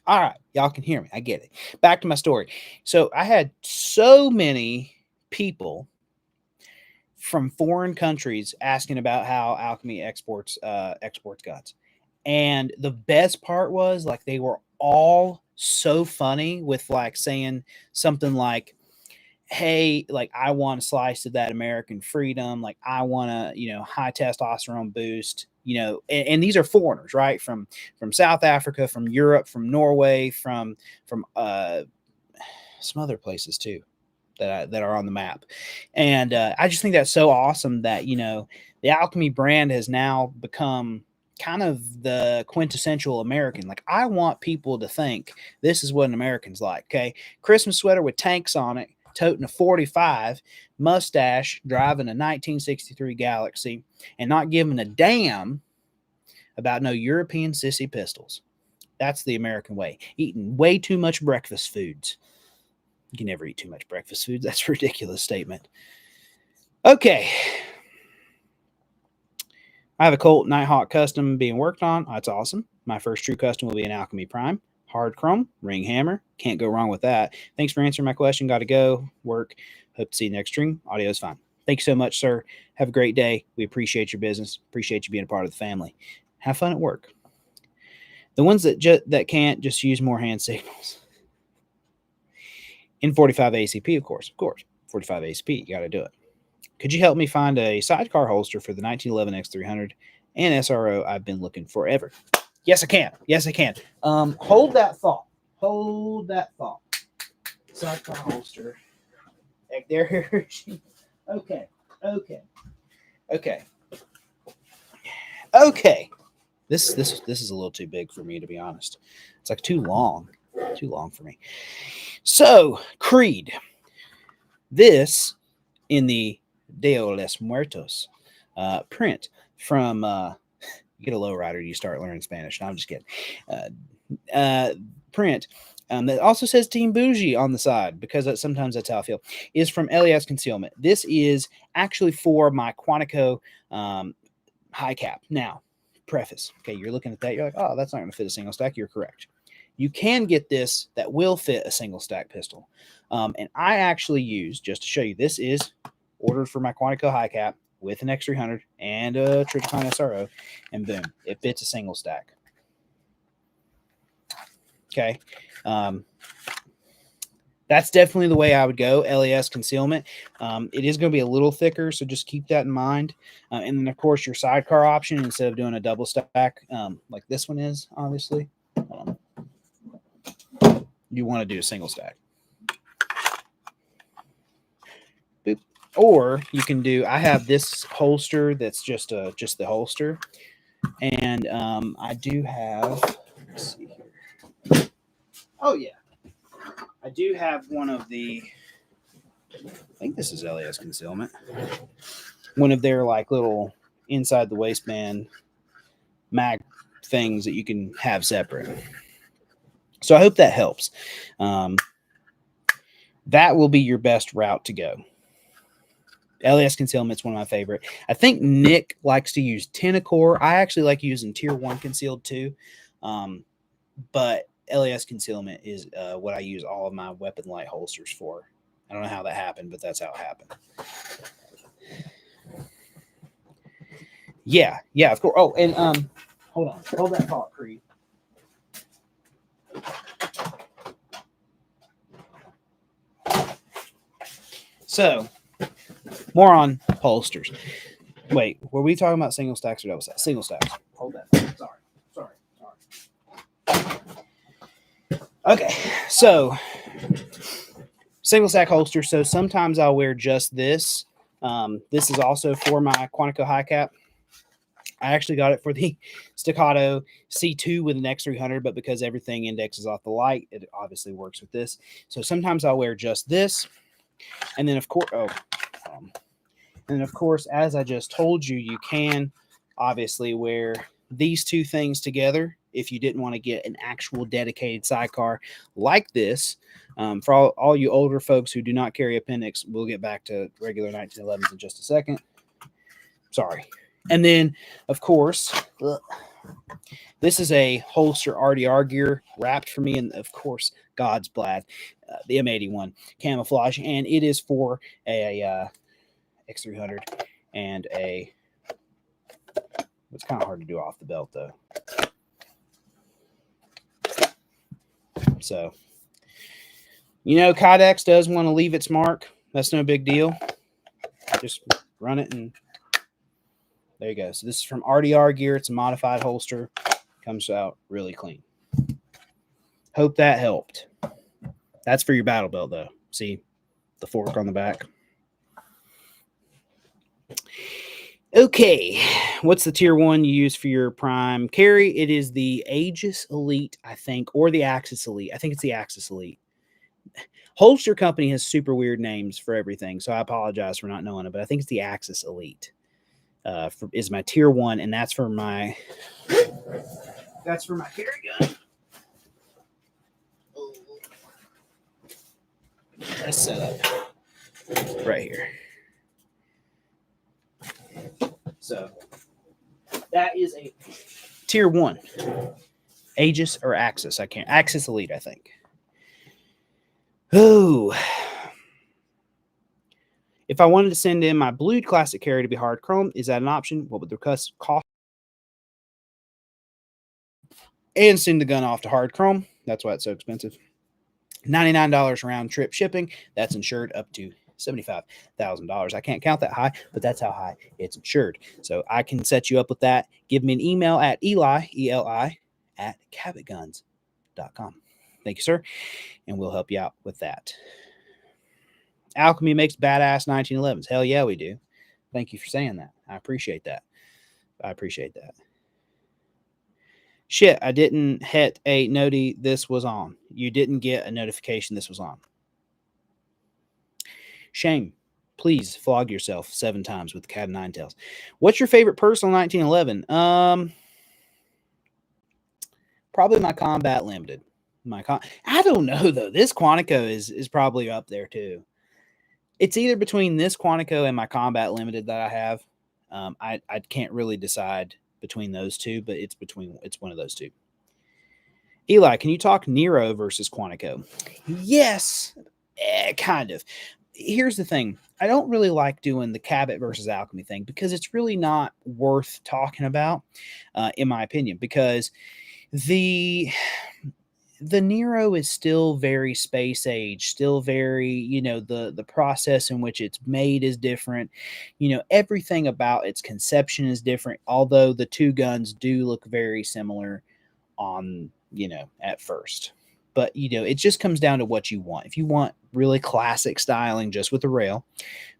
All right. Y'all can hear me. I get it. Back to my story. So I had so many people from foreign countries asking about how Alchemy exports guns. And the best part was, like, they were all so funny with like saying something like, hey, like, I want a slice of that American freedom. Like, I want a, high testosterone boost, and these are foreigners, right? From South Africa, from Europe, from Norway, from some other places too that are on the map. And I just think that's so awesome that, the Alchemy brand has now become kind of the quintessential American. Like, I want people to think this is what an American's like. Okay. Christmas sweater with tanks on it, toting a 45, mustache, driving a 1963 Galaxy, and not giving a damn about no European sissy pistols. That's the American way. Eating way too much breakfast foods. You can never eat too much breakfast foods. That's a ridiculous statement. Okay. I have a Colt Nighthawk custom being worked on. That's awesome. My first true custom will be an Alchemy Prime. Hard chrome, ring hammer. Can't go wrong with that. Thanks for answering my question. Got to go. Work. Hope to see you next stream. Audio is fine. Thank you so much, sir. Have a great day. We appreciate your business. Appreciate you being a part of the family. Have fun at work. The ones that can't, just use more hand signals. In 45 ACP, of course. 45 ACP, you got to do it. Could you help me find a sidecar holster for the 1911 X300 and SRO I've been looking forever? Yes, I can. Yes, I can. Hold that thought. Hold that thought. Sidecar holster. There. Okay. This is a little too big for me, to be honest. It's like too long for me. So, Creed. This in the De los Muertos print from you get a lowrider, you start learning Spanish. No, I'm just kidding. Print that also says Team Bougie on the side, because sometimes that's how I feel, is from LES Concealment. This is actually for my Quantico high cap. Now, preface. Okay, you're looking at that. You're like, oh, that's not going to fit a single stack. You're correct. You can get this that will fit a single stack pistol. And I actually use, just to show you, this is ordered for my Quantico high cap with an X300 and a Trijicon SRO, and boom, it fits a single stack. Okay. That's definitely the way I would go, LES Concealment. It is going to be a little thicker, so just keep that in mind. And then, of course, your sidecar option, instead of doing a double stack like this one is, obviously, you want to do a single stack. Boop. Or you can do, I have this holster that's just the holster. And I do have, let's see here. Oh, yeah. I do have one of the, I think this is LES Concealment, one of their like little inside the waistband mag things that you can have separate. So I hope that helps. That will be your best route to go. LES Concealment is one of my favorite. I think Nick likes to use Tenacore. I actually like using Tier 1 concealed too. But LES Concealment is what I use all of my weapon light holsters for. I don't know how that happened, but that's how it happened. Yeah, of course. Oh, and hold on. Hold that thought, Creed. So, more on holsters. Wait, were we talking about single stacks or double stacks? Single stacks. Hold that. Sorry. Okay, so single stack holster. So sometimes I'll wear just this. This is also for my Quantico high cap. I actually got it for the Staccato C2 with an X300, but because everything indexes off the light, it obviously works with this. So sometimes I'll wear just this. And then, of course, as I just told you, you can obviously wear these two things together if you didn't want to get an actual dedicated sidecar like this. For all you older folks who do not carry appendix, we'll get back to regular 1911s in just a second. Sorry. And then, of course, this is a holster RDR gear wrapped for me, and of course, God's Blad, the M81 camouflage, and it is for a X300 and a. It's kind of hard to do off the belt though. So, Kydex does want to leave its mark. That's no big deal. Just run it and there you go. So this is from RDR Gear. It's a modified holster. Comes out really clean. Hope that helped. That's for your battle belt though. See the fork on the back. Okay, what's the tier 1 you use for your prime carry? It is the Aegis Elite, I think, or the Axis Elite. I think it's the Axis Elite. Holster Company has super weird names for everything, so I apologize for not knowing it, but I think it's the Axis Elite. Is my tier 1, and that's for my carry gun. That's set up right here. So that is a tier 1 Aegis or Axis. Axis Elite, I think. Oh, if I wanted to send in my blued classic carry to be hard chrome, is that an option? What would the cost and send the gun off to hard chrome. That's why it's so expensive. $99 round trip shipping. That's insured up to $75,000. I can't count that high, but that's how high it's insured. So I can set you up with that. Give me an email at Eli, E-L-I, at cabotguns.com. Thank you, sir. And we'll help you out with that. Alchemy makes badass 1911s. Hell yeah, we do. Thank you for saying that. I appreciate that. I appreciate that. Shit, I didn't hit a noti this was on. You didn't get a notification this was on. Shame. Please flog yourself 7 times with Cat of Nine Tails. What's your favorite personal 1911? Probably my Combat Limited. I don't know though. This Quantico is probably up there too. It's either between this Quantico and my Combat Limited that I have. I can't really decide between those two, but it's one of those two. Eli, can you talk Nero versus Quantico? Yes, kind of. Here's the thing. I don't really like doing the Cabot versus Alchemy thing because it's really not worth talking about, in my opinion, because the Nero is still very space age, still very, the process in which it's made is different. Everything about its conception is different, although the two guns do look very similar on, at first. But, it just comes down to what you want. If you want really classic styling just with the rail,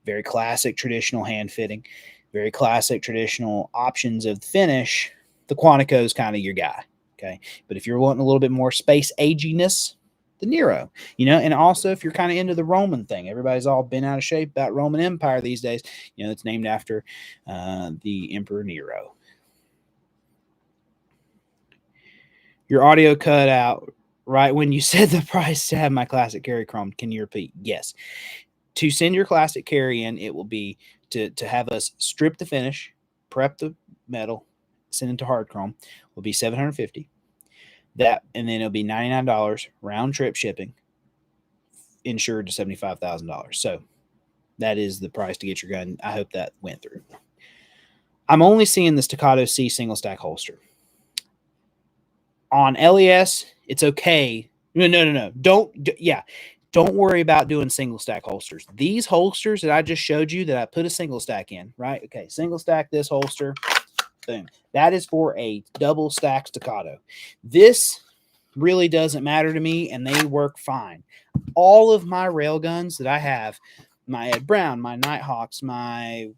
very classic traditional hand fitting, very classic traditional options of finish, the Quantico is kind of your guy. Okay. But if you're wanting a little bit more space aginess, the Nero, and also if you're kind of into the Roman thing, everybody's all been out of shape about Roman Empire these days. It's named after the Emperor Nero. Your audio cut out right when you said the price to have my classic carry chrome. Can you repeat? Yes. To send your classic carry in, it will be to have us strip the finish, prep the metal, send it to hard chrome, will be $750. That, and then it'll be $99 round trip shipping, insured to $75,000. So that is the price to get your gun. I hope that went through. I'm only seeing the Staccato C single stack holster. On LES, it's okay. No. Don't worry about doing single stack holsters. These holsters that I just showed you that I put a single stack in, right? Okay, single stack this holster. Boom. That is for a double stack Staccato. This really doesn't matter to me, and they work fine. All of my rail guns that I have, my Ed Brown, my Nighthawks, my...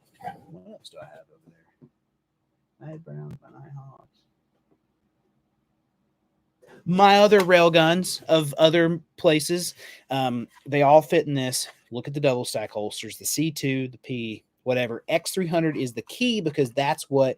What else do I have over there? My Ed Brown, my Nighthawks. My other rail guns of other places, they all fit in this. Look at the double stack holsters, the C2, the P, whatever. X300 is the key because that's what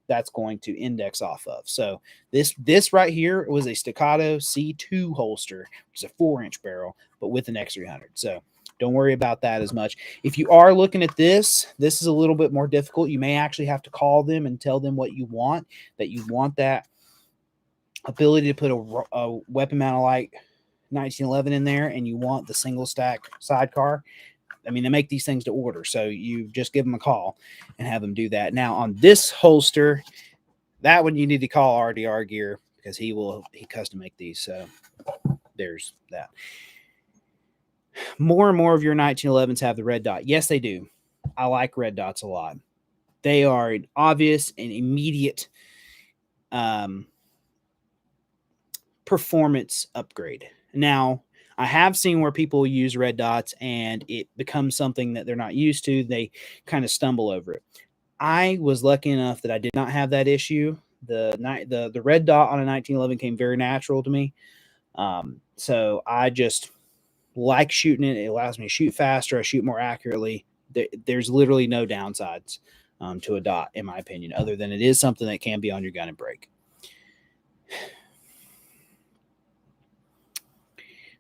that's going to index off of. So this right here was a Staccato C2 holster, which is a 4-inch barrel, but with an X300. So don't worry about that as much. If you are looking at this is a little bit more difficult. You may actually have to call them and tell them what you want, that you want that ability to put a weapon mount like 1911 in there, and you want the single stack sidecar. I mean, they make these things to order, so you just give them a call and have them do that. Now, on this holster, that one you need to call RDR Gear because he custom make these. So there's that. More and more of your 1911s have the red dot. Yes, they do. I like red dots a lot. They are an obvious and immediate performance upgrade. Now, I have seen where people use red dots and it becomes something that they're not used to. They kind of stumble over it. I was lucky enough that I did not have that issue. The red dot on a 1911 came very natural to me. So I just like shooting it. It allows me to shoot faster. I shoot more accurately. There's literally no downsides to a dot, in my opinion, other than it is something that can be on your gun and break.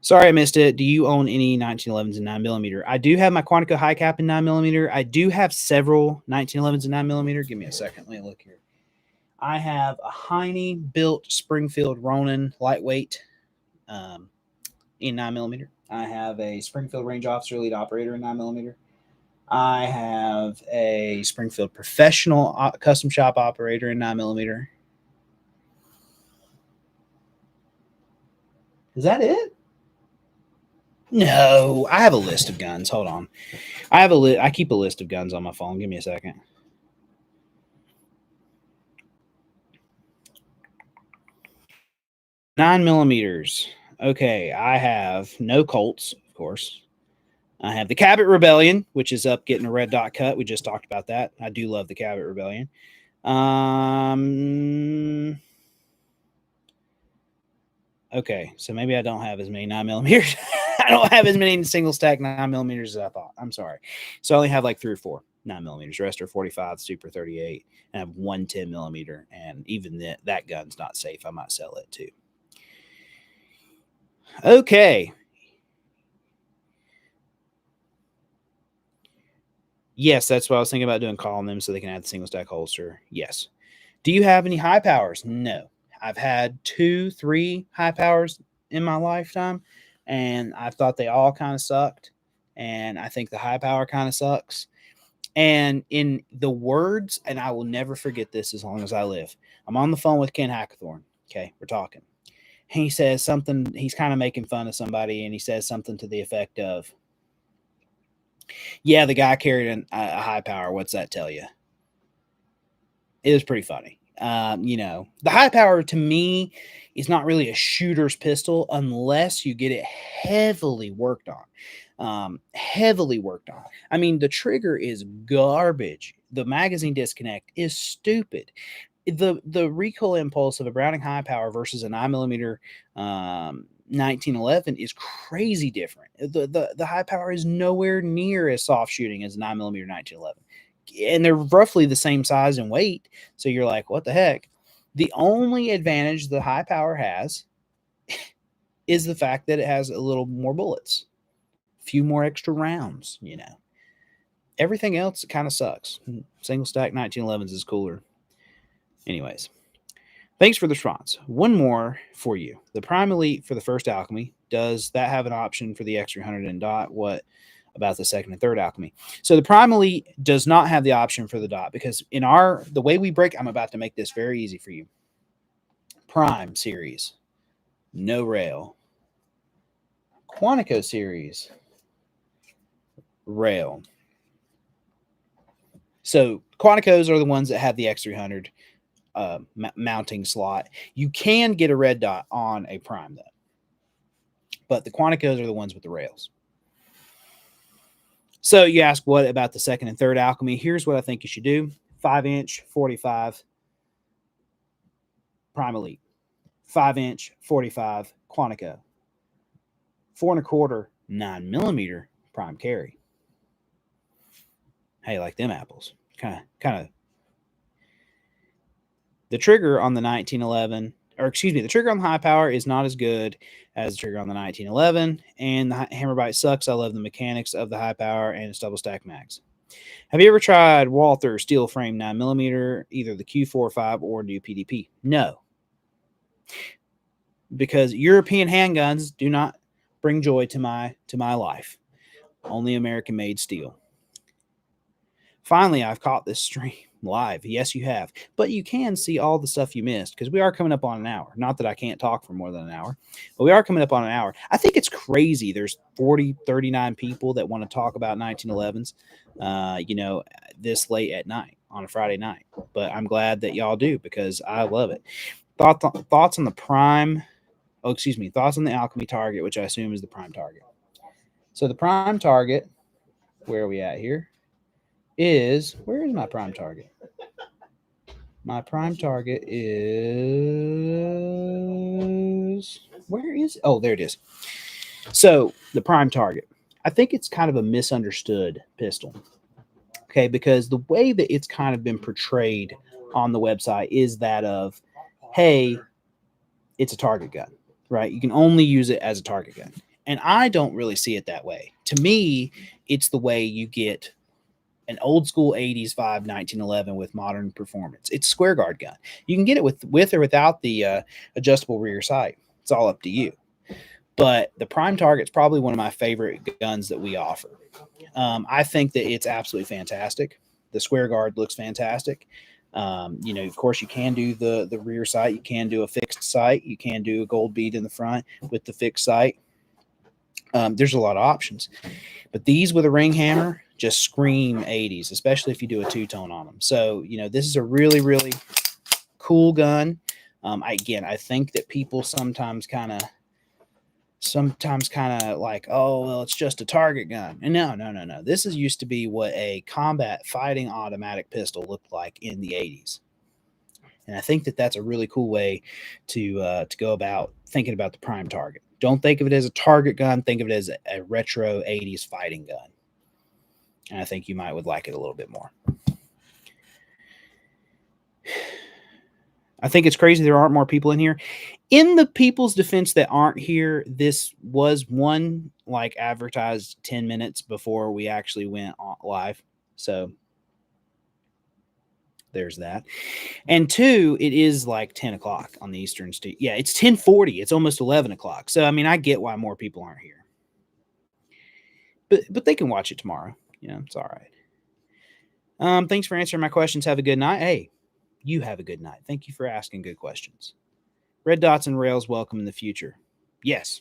Sorry I missed it. Do you own any 1911s and 9mm? I do have my Quantico high cap in 9mm. I do have several 1911s and 9mm. Give me a second. Let me look here. I have a Heine built Springfield Ronin lightweight in 9mm. I have a Springfield Range Officer Lead Operator in 9mm. I have a Springfield Professional Custom Shop Operator in 9mm. Is that it? No, I have a list of guns. Hold on. I keep a list of guns on my phone. Give me a second. Nine millimeters. Okay, I have no Colts, of course. I have the Cabat Rebellion, which is up getting a red dot cut. We just talked about that. I do love the Cabat Rebellion. Okay, so maybe I don't have as many 9mm. I don't have as many single stack 9mm as I thought. I'm sorry. So I only have like 3 or 4 9mm. The rest are 45, Super 38, and I have one 10mm. And even that gun's not safe. I might sell it too. Okay. Yes, that's what I was thinking about doing, calling them so they can add the single stack holster. Yes. Do you have any high powers? No. I've had 2, 3 high powers in my lifetime, and I thought they all kind of sucked. And I think the high power kind of sucks. And in the words, and I will never forget this as long as I live, I'm on the phone with Ken Hackathorn. Okay, we're talking. He says something, he's kind of making fun of somebody, and he says something to the effect of, yeah, the guy carried a high power. What's that tell you? It was pretty funny. The high power to me is not really a shooter's pistol unless you get it heavily worked on. Heavily worked on. I mean, the trigger is garbage. The magazine disconnect is stupid. The recoil impulse of a Browning high power versus a 9mm 1911 is crazy different. The high power is nowhere near as soft shooting as a 9mm 1911. And they're roughly the same size and weight. So you're like, what the heck? The only advantage the high power has is the fact that it has a little more bullets, a few more extra rounds, Everything else kind of sucks. Single stack 1911s is cooler. Anyways, thanks for the response. One more for you. The Prime Elite for the first Alchemy, does that have an option for the X300 and dot? What about the second and third Alchemy? So the Prime Elite does not have the option for the dot because the way we break, I'm about to make this very easy for you. Prime series, no rail. Quantico series, rail. So Quanticos are the ones that have the X300 mounting slot. You can get a red dot on a Prime though, but the Quanticos are the ones with the rails. So you ask, what about the second and third Alchemy? Here's what I think you should do. 5-inch, 45, Prime Elite. 5-inch, 45, Quantico. 4 1/4, 9mm, Prime Carry. How you like them apples? Kind of. The trigger on the 1911, the trigger on the high power is not as good as the trigger on the 1911, and the hammer bite sucks. I love the mechanics of the high power and its double stack mags. Have you ever tried Walther steel frame 9mm, either the Q45 or new PDP? No, because European handguns do not bring joy to my life. Only American made steel. Finally, I've caught this stream live. Yes, you have. But you can see all the stuff you missed because we are coming up on an hour. Not that I can't talk for more than an hour, but we are coming up on an hour. I think it's crazy. There's 39 people that want to talk about 1911s, this late at night on a Friday night. But I'm glad that y'all do because I love it. Thoughts on the Prime. Thoughts on the Alchemy target, which I assume is the Prime target. So the Prime target, where are we at here? Where is my Prime target? My Prime target is, where is, oh, there it is. So the Prime target, I think it's kind of a misunderstood pistol. Okay, because the way that it's kind of been portrayed on the website is that of, hey, it's a target gun, right? You can only use it as a target gun. And I don't really see it that way. To me, it's the way you get an old school 80s vibe 1911 with modern performance. It's a square guard gun. You can get it with or without the adjustable rear sight. It's all up to you. But the Prime Target's probably one of my favorite guns that we offer. I think that it's absolutely fantastic. The square guard looks fantastic. You know, of course, you can do the rear sight. You can do a fixed sight. You can do a gold bead in the front with the fixed sight. There's a lot of options. But these with a ring hammer just scream 80s, especially if you do a two-tone on them. So, you know, this is a really, really cool gun. I think that people sometimes kind of like, oh, well, it's just a target gun. And no. This is used to be what a combat fighting automatic pistol looked like in the 80s. And I think that that's a really cool way to go about thinking about the prime target. Don't think of it as a target gun. Think of it as a retro 80s fighting gun. And I think you would like it a little bit more. I think it's crazy there aren't more people in here. In the people's defense that aren't here, this was one like advertised 10 minutes before we actually went live. So there's that. And two, it is like 10 o'clock on the Eastern State. Yeah, it's 10:40. It's almost 11 o'clock. So, I mean, I get why more people aren't here. But they can watch it tomorrow. You know, it's all right. Thanks for answering my questions. Have a good night. Hey, you have a good night. Thank you for asking good questions. Red dots and rails welcome in the future. Yes.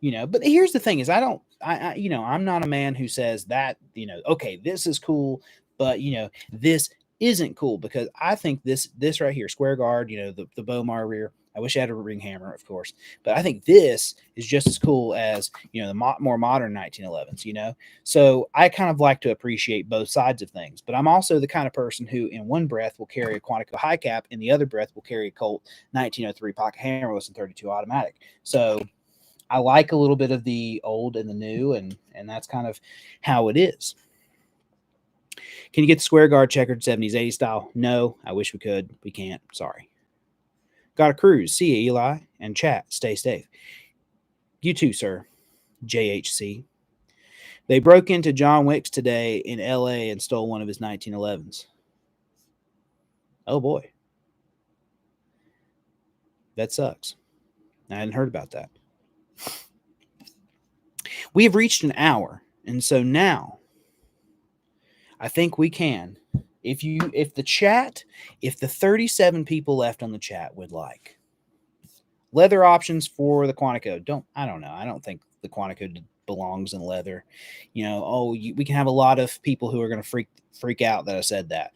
You know, but here's the thing is I'm not a man who says that, you know, okay, this is cool, but, you know, this isn't cool, because I think this right here, square guard, you know, the Bomar rear. I wish I had a ring hammer, of course, but I think this is just as cool as, you know, the more modern 1911s, you know? So I kind of like to appreciate both sides of things, but I'm also the kind of person who in one breath will carry a Quantico high cap, in the other breath will carry a Colt 1903 pocket hammerless and 32 automatic. So I like a little bit of the old and the new, and that's kind of how it is. Can you get the square guard checkered 70s, 80s style? No, I wish we could. We can't. Sorry. Got a cruise. See you, Eli. And chat. Stay safe. You too, sir. JHC. They broke into John Wick's today in LA and stole one of his 1911s. Oh, boy. That sucks. I hadn't heard about that. We have reached an hour, and so now I think we can. If the 37 people left on the chat would like leather options for the Quantico. I don't know. I don't think the Quantico belongs in leather. You know, we can have a lot of people who are going to freak out that I said that.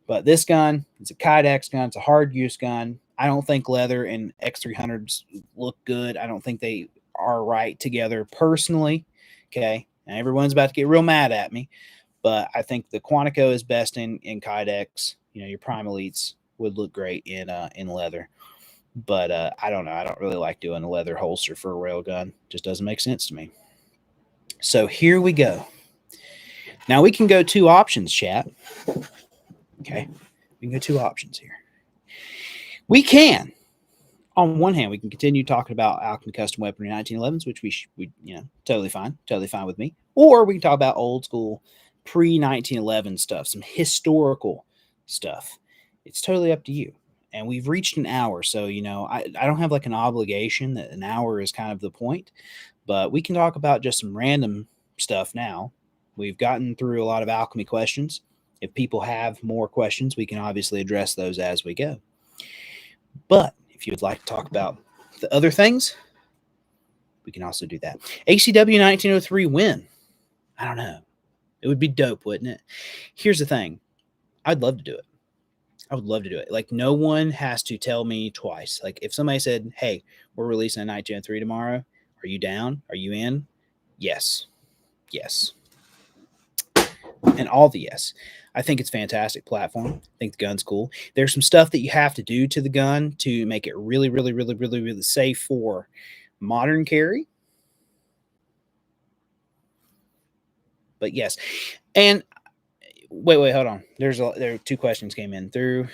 But this gun, it's a Kydex gun. It's a hard use gun. I don't think leather and X300s look good. I don't think they are right together personally. Okay. And everyone's about to get real mad at me. But I think the Quantico is best in Kydex. You know, your Prime Elites would look great in leather. But I don't know. I don't really like doing a leather holster for a railgun. Just doesn't make sense to me. So here we go. Now we can go two options, chat. Okay. We can go two options here. We can. On one hand, we can continue talking about Alchemy custom weaponry 1911s, which we totally fine with me. Or we can talk about old school pre-1911 stuff, some historical stuff. It's totally up to you. And we've reached an hour, so, you know, I don't have like an obligation that an hour is kind of the point, but we can talk about just some random stuff now. We've gotten through a lot of Alchemy questions. If people have more questions, we can obviously address those as we go. But if you would like to talk about the other things, we can also do that. ACW 1903 win. I don't know. It would be dope, wouldn't it? Here's the thing. I'd love to do it. I would love to do it. Like, no one has to tell me twice. Like, if somebody said, hey, we're releasing a 1903 tomorrow, are you down? Are you in? Yes. Yes. And all the yes. I think it's a fantastic platform. I think the gun's cool. There's some stuff that you have to do to the gun to make it really, really, really, really, really safe for modern carry. But yes. And wait, hold on. There are two questions came in through.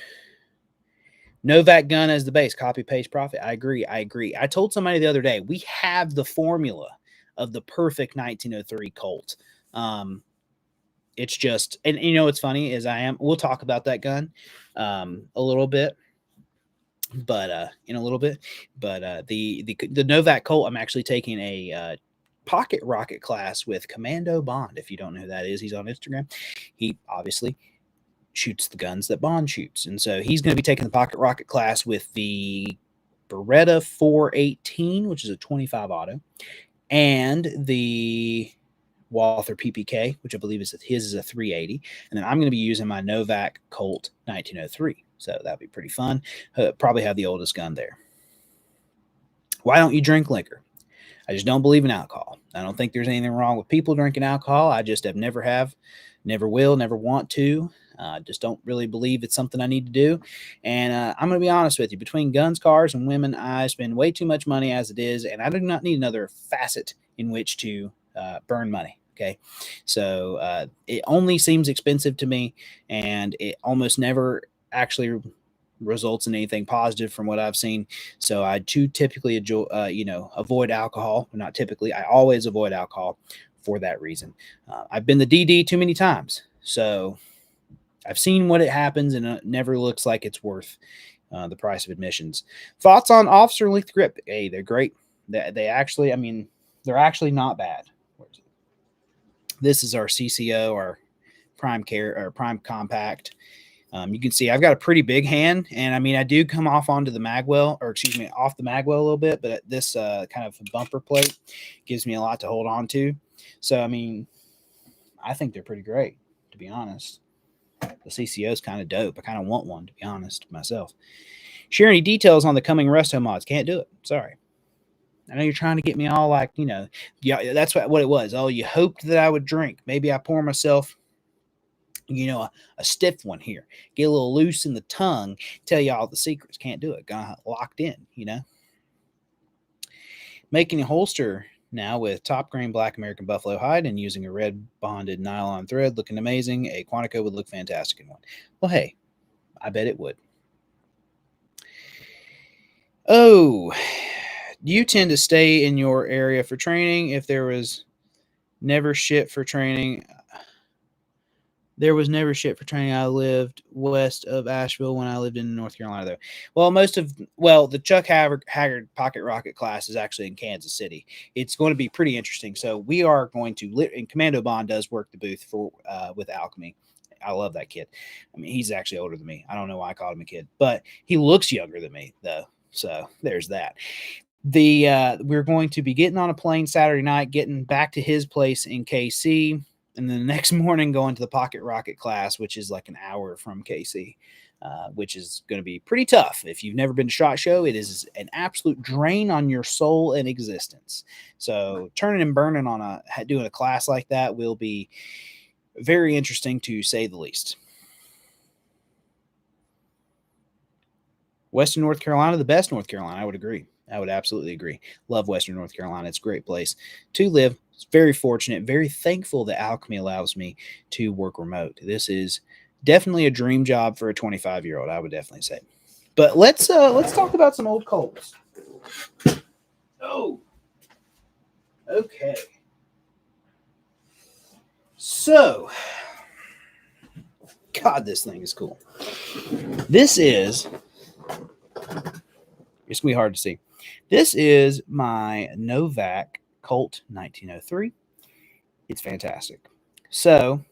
Novak gun as the base, copy, paste, profit. I agree. I told somebody the other day, we have the formula of the perfect 1903 Colt. It's just, and you know what's funny is we'll talk about that gun a little bit, but in a little bit. But the Novak Colt, I'm actually taking a pocket rocket class with Commando Bond. If you don't know who that is, he's on Instagram. He obviously shoots the guns that Bond shoots. And so he's going to be taking the pocket rocket class with the Beretta 418, which is a 25 auto, and the Walther PPK, which I believe is his is a 380. And then I'm going to be using my Novak Colt 1903. So that'd be pretty fun. Probably have the oldest gun there. Why don't you drink liquor? I just don't believe in alcohol. I don't think there's anything wrong with people drinking alcohol. I just never will, never want to. Just don't really believe it's something I need to do. And I'm going to be honest with you. Between guns, cars, and women, I spend way too much money as it is, and I do not need another facet in which to burn money. Okay, so it only seems expensive to me, and it almost never actually results in anything positive from what I've seen. So I do typically avoid alcohol. Not typically, I always avoid alcohol for that reason. I've been the DD too many times, so I've seen what it happens, and it never looks like it's worth the price of admissions. Thoughts on officer length grip? Hey, they're great. They actually, I mean, they're actually not bad. This is our CCO, our prime care or prime compact. You can see I've got a pretty big hand, and I mean, I do come off onto the magwell, or excuse me, off the magwell a little bit, but this kind of bumper plate gives me a lot to hold on to. So, I mean, I think they're pretty great, to be honest. The CCO is kind of dope. I kind of want one, to be honest, myself. Share any details on the coming resto mods? Can't do it. Sorry. I know you're trying to get me all like, yeah, that's what it was. Oh, you hoped that I would drink. Maybe I pour myself, a stiff one here. Get a little loose in the tongue. Tell you all the secrets. Can't do it. Got locked in, Making a holster now with top grain black American buffalo hide and using a red bonded nylon thread. Looking amazing. A Quantico would look fantastic in one. Well, hey, I bet it would. Oh, do you tend to stay in your area for training? If there was never shit for training, I lived west of Asheville when I lived in North Carolina, though. Well, the Chuck Haggard pocket rocket class is actually in Kansas City. It's going to be pretty interesting. So we are going to, and Commando Bond does work the booth with Alchemy. I love that kid. I mean, he's actually older than me. I don't know why I called him a kid, but he looks younger than me, though. So there's that. We're going to be getting on a plane Saturday night, getting back to his place in KC, and then the next morning going to the pocket rocket class, which is like an hour from KC, which is going to be pretty tough. If you've never been to SHOT Show, it is an absolute drain on your soul and existence. So turning and burning on doing a class like that will be very interesting, to say the least. Western North Carolina, the best North Carolina. I would agree. I would absolutely agree. Love Western North Carolina. It's a great place to live. It's very fortunate, very thankful that Alchemy allows me to work remote. This is definitely a dream job for a 25-year-old, I would definitely say. But let's talk about some old Colts. Oh, okay. So, God, this thing is cool. This is, it's going to be hard to see. This is my Novak Colt 1903. It's fantastic. So,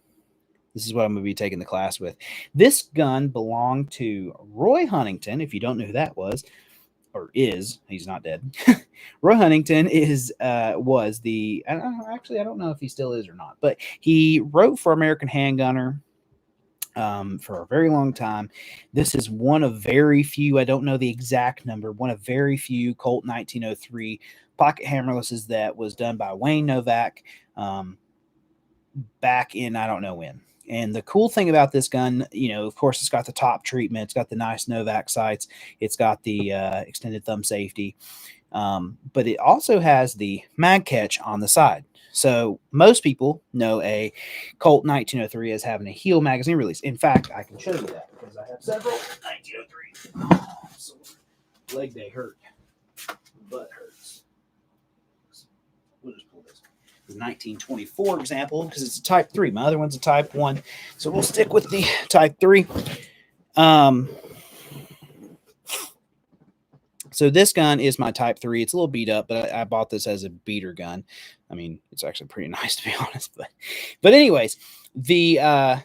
this is what I'm going to be taking the class with. This gun belonged to Roy Huntington, if you don't know who that was, or is, he's not dead. Roy Huntington was the, I don't know if he still is or not, but he wrote for American Handgunner for a very long time. This is one of very few, I don't know the exact number, one of very few Colt 1903 pocket hammerlesses that was done by Wayne Novak back in, I don't know when. And the cool thing about this gun, of course, it's got the top treatment. It's got the nice Novak sights. It's got the extended thumb safety. But it also has the mag catch on the side. So most people know a Colt 1903 as having a heel magazine release. In fact, I can show you that because I have several 1903. Oh, so leg day hurt. Butt hurts. We'll just pull this. The 1924 example because it's a Type 3. My other one's a Type 1. So we'll stick with the Type 3. So this gun is my Type 3. It's a little beat up, but I bought this as a beater gun. I mean, it's actually pretty nice, to be honest. But anyways, the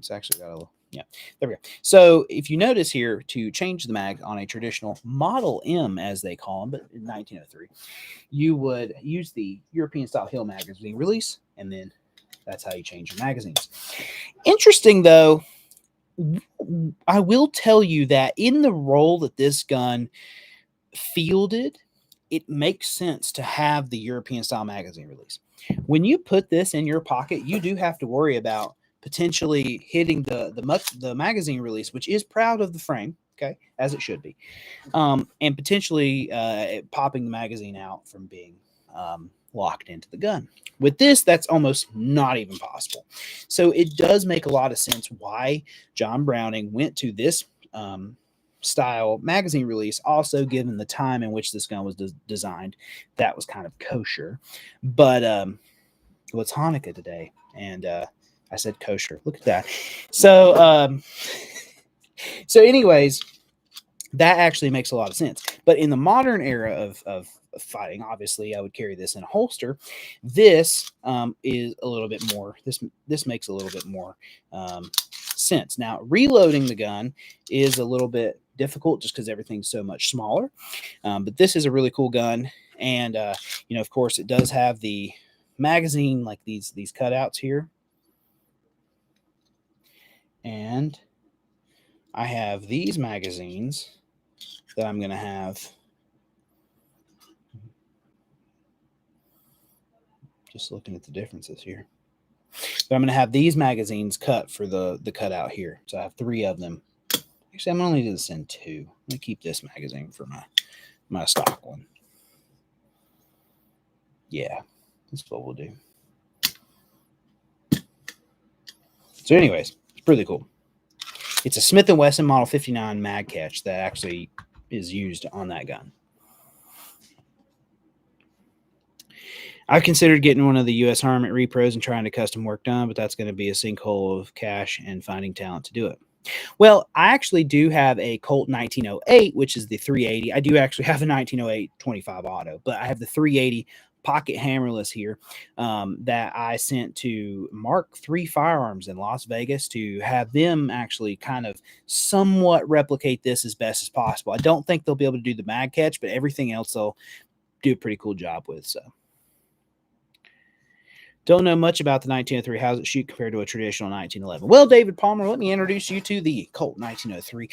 It's actually got a little, yeah, there we go. So if you notice here, to change the mag on a traditional Model M, as they call them, but in 1903, you would use the European style Hill magazine release, and then that's how you change your magazines. Interesting, though, I will tell you that in the role that this gun fielded, it makes sense to have the European style magazine release. When you put this in your pocket, you do have to worry about potentially hitting the magazine release, which is proud of the frame, okay, as it should be, and potentially popping the magazine out from being locked into the gun. With this, that's almost not even possible. So it does make a lot of sense why John Browning went to this style magazine release. Also, given the time in which this gun was designed, that was kind of kosher. But well, it's Hanukkah today, and I said kosher. Look at that. So anyways, that actually makes a lot of sense. But in the modern era of fighting, obviously, I would carry this in a holster. This is a little bit more. This makes a little bit more sense. Now, reloading the gun is a little bit difficult just because everything's so much smaller. But this is a really cool gun, and you know, of course, it does have the magazine, like these cutouts here, and I have these magazines that I'm going to have. Just looking at the differences here. But I'm going to have these magazines cut for the cutout here. So I have 3 of them. Actually, I'm only going to send 2. I'm going to keep this magazine for my stock one. Yeah, that's what we'll do. So anyways, it's pretty cool. It's a Smith & Wesson Model 59 mag catch that actually is used on that gun. I've considered getting one of the U.S. Armament repros and trying to custom work done, but that's going to be a sinkhole of cash and finding talent to do it. Well, I actually do have a Colt 1908, which is the 380. I do actually have a 1908 25 auto, but I have the 380 pocket hammerless here that I sent to Mark III Firearms in Las Vegas to have them actually kind of somewhat replicate this as best as possible. I don't think they'll be able to do the mag catch, but everything else they'll do a pretty cool job with. So, don't know much about the 1903. How does it shoot compared to a traditional 1911? Well, David Palmer, let me introduce you to the Colt 1903.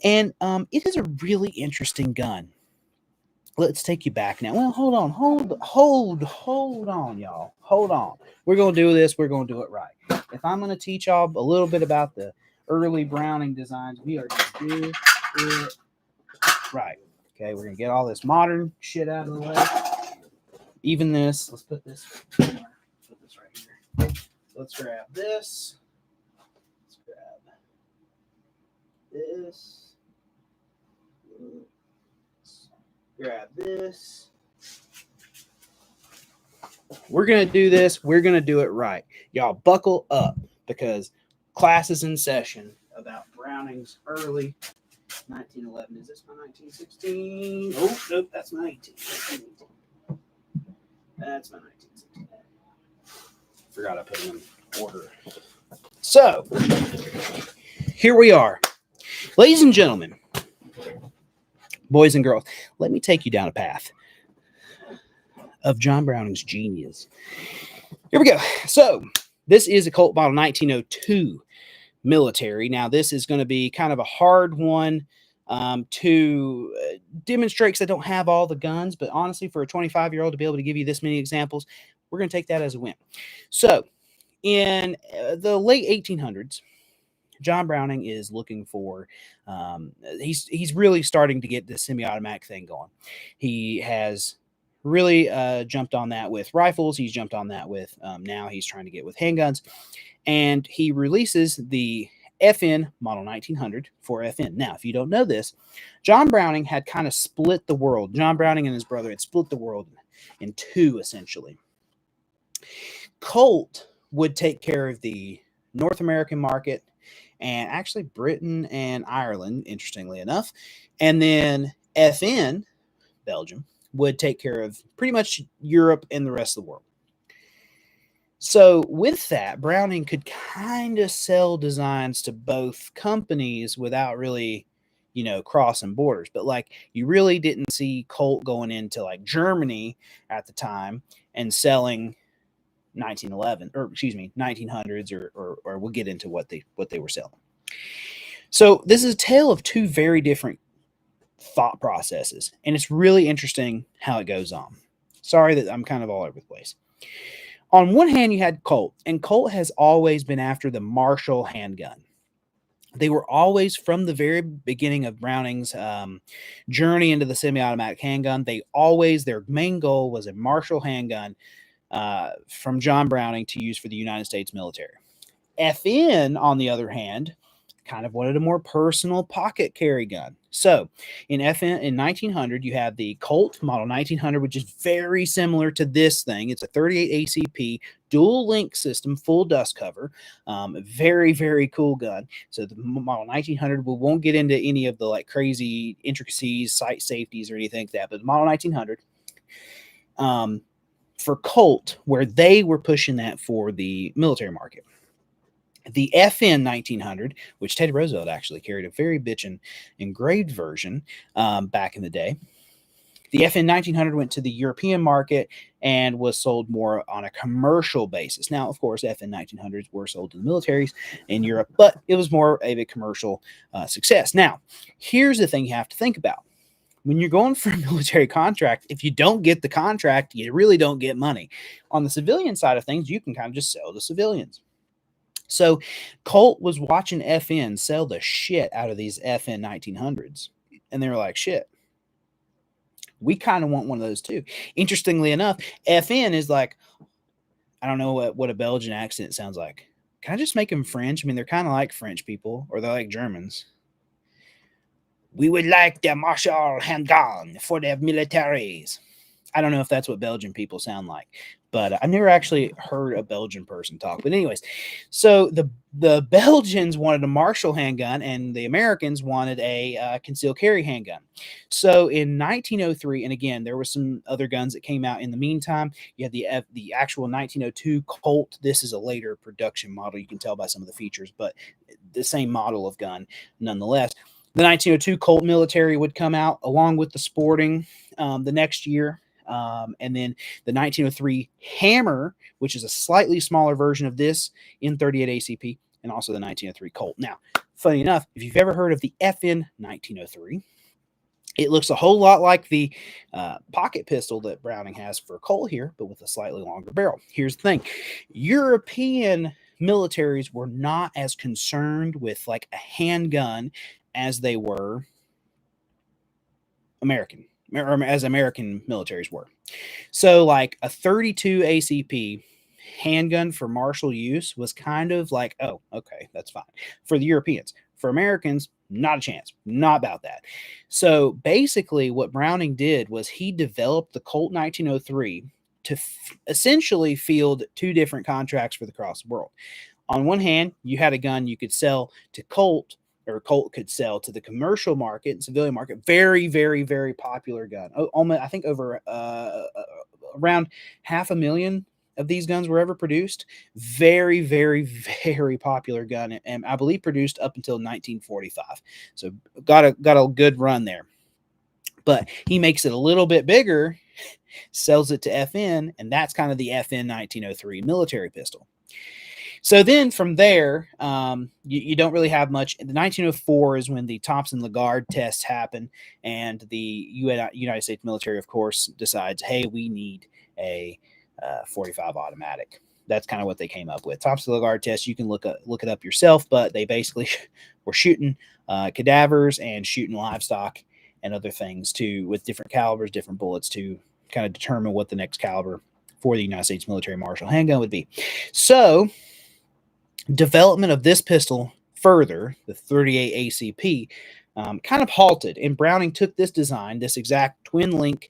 And it is a really interesting gun. Let's take you back now. Well, hold on, y'all. Hold on. We're going to do this. We're going to do it right. If I'm going to teach y'all a little bit about the early Browning designs, we are going to do it right. Okay, we're going to get all this modern shit out of the way. Even this. Let's put this right here. Let's grab this. Let's grab this. Grab this. We're going to do this. We're going to do it right. Y'all buckle up because class is in session about Browning's early 1911. Is this my 1916? Oh, nope, that's my 19. That's my 1916. Forgot I put them in order. So, here we are. Ladies and gentlemen, boys and girls, let me take you down a path of John Browning's genius. Here we go. So, this is a Colt model 1902 military. Now, this is going to be kind of a hard one to demonstrate because I don't have all the guns, but honestly, for a 25-year-old to be able to give you this many examples, we're going to take that as a win. So, in the late 1800s, John Browning is looking for, he's really starting to get the semi-automatic thing going. He has really jumped on that with rifles. He's jumped on that with, now he's trying to get with handguns. And he releases the FN Model 1900 for FN. Now, if you don't know this, John Browning had kind of split the world. John Browning and his brother had split the world in 2, essentially. Colt would take care of the North American market and actually Britain and Ireland, interestingly enough. And then FN, Belgium, would take care of pretty much Europe and the rest of the world. So with that, Browning could kind of sell designs to both companies without really, crossing borders. But like you really didn't see Colt going into like Germany at the time and selling 1911 or excuse me 1900s or we'll get into what they were selling. So this is a tale of two very different thought processes, and it's really interesting how it goes on. Sorry that I'm kind of all over the place. On one hand, you had Colt, and Colt has always been after the Marshall handgun. They were always from the very beginning of Browning's journey into the semi-automatic handgun. Their main goal was a Marshall handgun from John Browning to use for the United States military. FN, on the other hand, kind of wanted a more personal pocket carry gun. So in FN in 1900, you have the Colt model 1900, which is very similar to this thing. It's a 38 ACP dual link system, full dust cover. Very, very cool gun. So the model 1900, we won't get into any of the like crazy intricacies, sight safeties, or anything like that. But the model 1900, for Colt, where they were pushing that for the military market. The FN 1900, which Teddy Roosevelt actually carried a very bitchin' engraved version back in the day. The FN 1900 went to the European market and was sold more on a commercial basis. Now, of course, FN 1900s were sold to the militaries in Europe, but it was more of a commercial success. Now, here's the thing you have to think about. When you're going for a military contract, if you don't get the contract, you really don't get money. On the civilian side of things, you can kind of just sell to civilians. So Colt was watching FN sell the shit out of these FN 1900s. And they were like, shit, we kind of want one of those too. Interestingly enough, FN is like, I don't know what a Belgian accent sounds like. Can I just make them French? I mean, they're kind of like French people, or they're like Germans. We would like the Marshall handgun for the militaries. I don't know if that's what Belgian people sound like, but I've never actually heard a Belgian person talk. But anyways, so the Belgians wanted a Marshall handgun, and the Americans wanted a concealed carry handgun. So in 1903, and again, there were some other guns that came out in the meantime. You had the actual 1902 Colt. This is a later production model. You can tell by some of the features, but the same model of gun nonetheless. The 1902 Colt military would come out along with the Sporting the next year. And then the 1903 Hammer, which is a slightly smaller version of this in 38 ACP, and also the 1903 Colt. Now, funny enough, if you've ever heard of the FN 1903, it looks a whole lot like the pocket pistol that Browning has for Colt here, but with a slightly longer barrel. Here's the thing. European militaries were not as concerned with like a handgun as they were American, or as American militaries were. So like a 32 ACP handgun for martial use was kind of like, oh, okay, that's fine. For the Europeans. For Americans, not a chance. Not about that. So basically what Browning did was he developed the Colt 1903 to essentially field two different contracts for the cross world. On one hand, you had a gun you could sell to Colt, or Colt could sell to the commercial market and civilian market. Very, very, very popular gun. Almost, I think over around 500,000 of these guns were ever produced. Very, very, very popular gun, and I believe produced up until 1945. So got a good run there. But he makes it a little bit bigger, sells it to FN, and that's kind of the FN 1903 military pistol. So then from there, you don't really have much. The 1904 is when the Thompson-Lagarde tests happen, and the United States military, of course, decides, hey, we need a 45 automatic. That's kind of what they came up with. Thompson-Lagarde test, you can look it up yourself, but they basically were shooting cadavers and shooting livestock and other things too, with different calibers, different bullets to kind of determine what the next caliber for the United States military Marshall handgun would be. So development of this pistol further, the 38 ACP, kind of halted, and Browning took this design, this exact twin link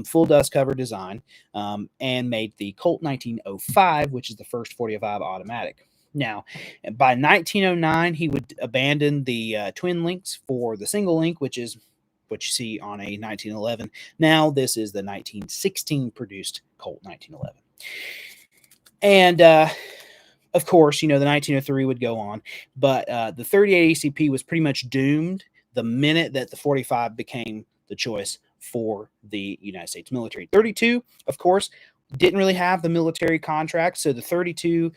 full dust cover design, and made the Colt 1905, which is the first 45 automatic. Now, by 1909, he would abandon the twin links for the single link, which is what you see on a 1911. Now, this is the 1916 produced Colt 1911. And of course, the 1903 would go on, but the 38 ACP was pretty much doomed the minute that the 45 became the choice for the United States military. 32, of course, didn't really have the military contract, so the 32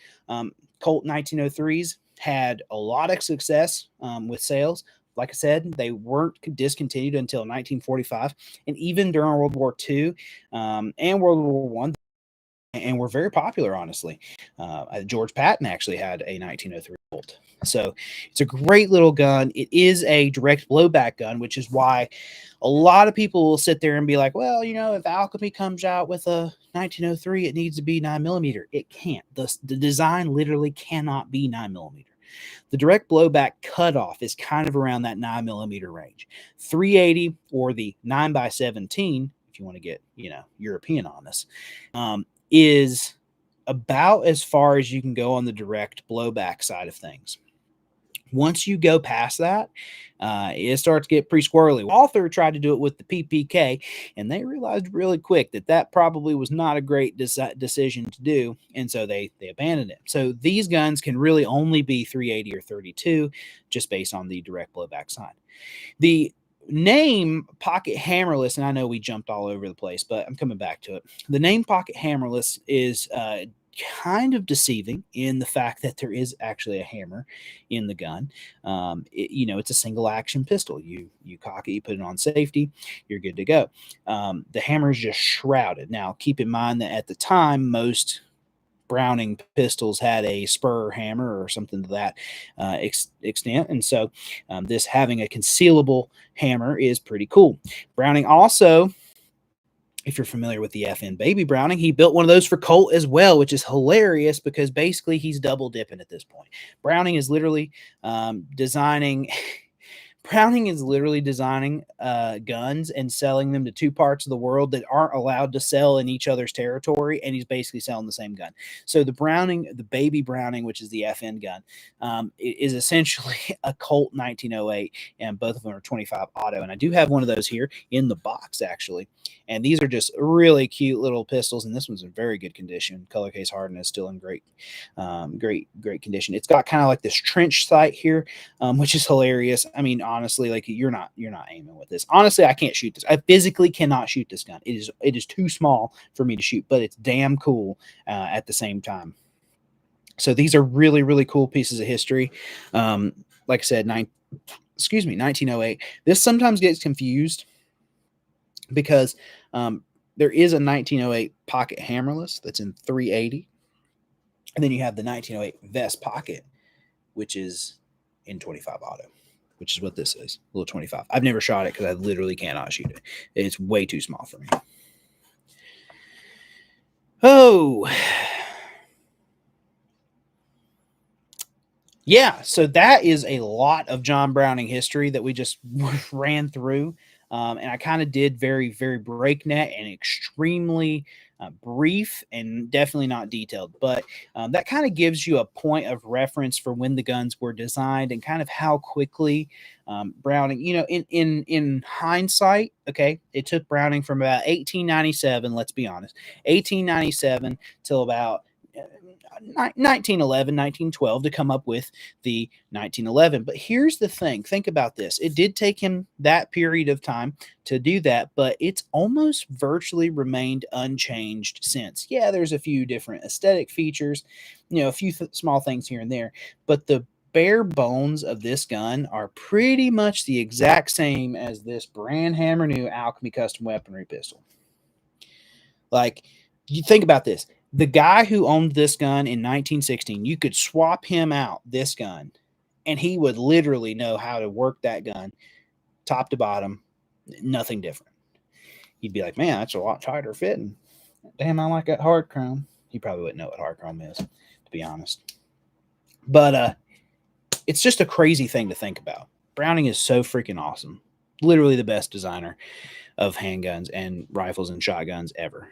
Colt 1903s had a lot of success with sales. Like I said, they weren't discontinued until 1945, and even during World War II and World War One, and were very popular, honestly. George Patton actually had a 1903 Colt. So it's a great little gun. It is a direct blowback gun, which is why a lot of people will sit there and be like, well, if Alchemy comes out with a 1903, it needs to be 9mm. It can't. The design literally cannot be 9mm. The direct blowback cutoff is kind of around that 9mm range. 380 or the 9x17, if you want to get, European on this, is about as far as you can go on the direct blowback side of things. Once you go past that, it starts to get pretty squirrely. Walther tried to do it with the PPK, and they realized really quick that probably was not a great decision to do, and so they abandoned it. So these guns can really only be 380 or 32, just based on the direct blowback side. The name pocket hammerless, and I know we jumped all over the place, but I'm coming back to it. The name pocket hammerless is kind of deceiving in the fact that there is actually a hammer in the gun. It's a single action pistol. You cock it, you put it on safety, you're good to go. The hammer is just shrouded. Now, keep in mind that at the time, most Browning pistols had a spur hammer or something to that extent. And so this having a concealable hammer is pretty cool. Browning also, if you're familiar with the FN Baby Browning, he built one of those for Colt as well, which is hilarious because basically he's double dipping at this point. Browning is literally designing guns and selling them to two parts of the world that aren't allowed to sell in each other's territory, and he's basically selling the same gun. So the Baby Browning, which is the FN gun, is essentially a Colt 1908, and both of them are 25 auto. And I do have one of those here in the box, actually. And these are just really cute little pistols, and this one's in very good condition. Color case hardness still in great condition. It's got kind of like this trench sight here, which is hilarious. I mean, honestly, like you're not aiming with this. Honestly, I can't shoot this. I physically cannot shoot this gun. It is too small for me to shoot, but it's damn cool at the same time. So these are really, really cool pieces of history. Like I said, 1908. This sometimes gets confused because there is a 1908 pocket hammerless that's in 380. And then you have the 1908 vest pocket, which is in 25 auto, which is what this is, little 25. I've never shot it because I literally cannot shoot it. It's way too small for me. Oh, yeah. So that is a lot of John Browning history that we just ran through. And I kind of did very, very breakneck and extremely brief and definitely not detailed. But that kind of gives you a point of reference for when the guns were designed and kind of how quickly Browning, in hindsight, okay, it took Browning from about 1897, let's be honest, 1897 till about 1911, 1912 to come up with the 1911. But here's the thing. Think about this. It did take him that period of time to do that, but it's almost virtually remained unchanged since. Yeah, there's a few different aesthetic features, a few small things here and there, but the bare bones of this gun are pretty much the exact same as this brand hammer new Alchemy custom weaponry pistol. Like, you think about this. The guy who owned this gun in 1916, you could swap him out this gun, and he would literally know how to work that gun top to bottom, nothing different. He'd be like, man, that's a lot tighter fitting. Damn, I like that hard chrome. He probably wouldn't know what hard chrome is, to be honest. But it's just a crazy thing to think about. Browning is so freaking awesome. Literally the best designer of handguns and rifles and shotguns ever.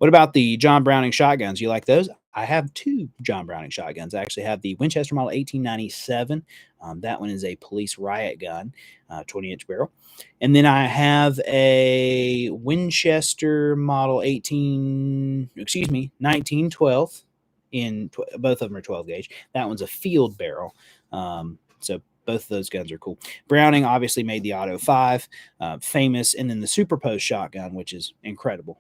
What about the John Browning shotguns? You like those? I have two John Browning shotguns. I actually have the Winchester model 1897. That one is a police riot gun, 20-inch barrel. And then I have a Winchester model 1912. Both of them are 12 gauge. That one's a field barrel. So both of those guns are cool. Browning obviously made the Auto 5 famous, and then the Superpost shotgun, which is incredible.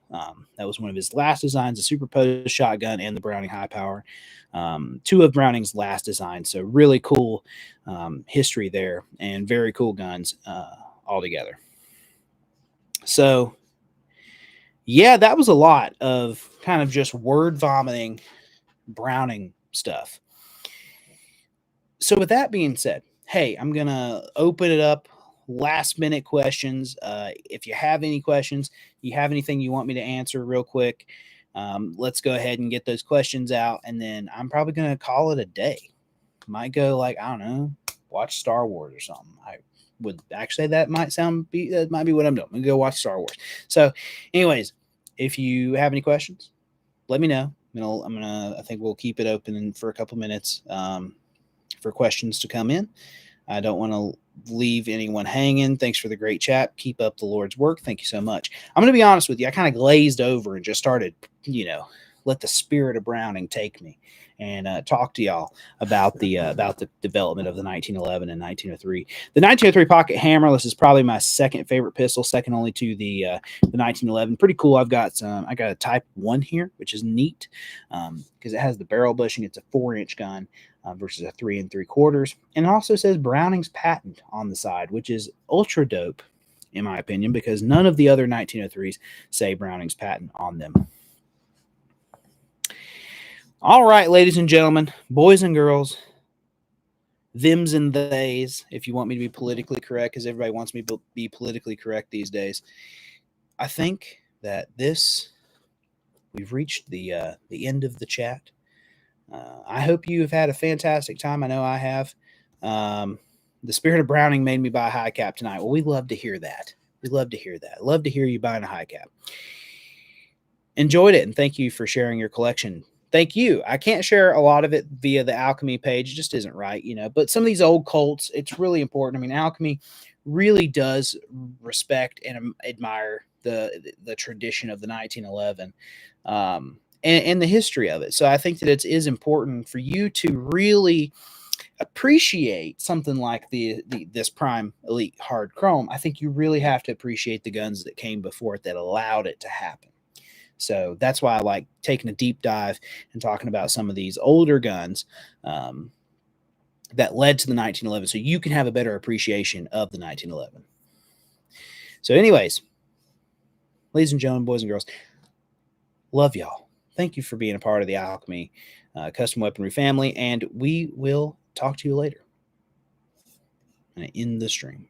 That was one of his last designs, the Superpost shotgun and the Browning High Power. Two of Browning's last designs, so really cool history there, and very cool guns altogether. So, yeah, that was a lot of kind of just word vomiting Browning stuff. So with that being said, hey, I'm going to open it up. Last minute questions. If you have any questions, you have anything you want me to answer real quick, let's go ahead and get those questions out. And then I'm probably going to call it a day. Might go like, I don't know, watch Star Wars or something. I would actually, that might be what I'm doing. I'm going to go watch Star Wars. So anyways, if you have any questions, let me know. I think we'll keep it open for a couple minutes for questions to come in. I don't want to leave anyone hanging. Thanks for the great chat. Keep up the Lord's work. Thank you so much. I'm going to be honest with you. I kind of glazed over and just started, let the spirit of Browning take me and talk to y'all about the development of the 1911 and 1903. The 1903 pocket hammerless is probably my second favorite pistol, second only to the 1911. Pretty cool. I got a Type 1 here, which is neat because it has the barrel bushing. It's a 4-inch gun versus a 3 3/4. And it also says Browning's patent on the side, which is ultra dope, in my opinion, because none of the other 1903s say Browning's patent on them. All right, ladies and gentlemen, boys and girls, thems and theys, if you want me to be politically correct, because everybody wants me to be politically correct these days. I think that we've reached the end of the chat. I hope you have had a fantastic time. I know I have. The spirit of Browning made me buy a high cap tonight. Well, we love to hear that. We love to hear that. Love to hear you buying a high cap. Enjoyed it, and thank you for sharing your collection. Thank you. I can't share a lot of it via the Alchemy page. It just isn't right, But some of these old Colts, it's really important. I mean, Alchemy really does respect and admire the tradition of the 1911 and the history of it. So I think that it is important for you to really appreciate something like this Prime Elite Hard Chrome. I think you really have to appreciate the guns that came before it that allowed it to happen. So that's why I like taking a deep dive and talking about some of these older guns that led to the 1911, so you can have a better appreciation of the 1911. So anyways, ladies and gentlemen, boys and girls, love y'all. Thank you for being a part of the Alchemy custom weaponry family, and we will talk to you later in the stream.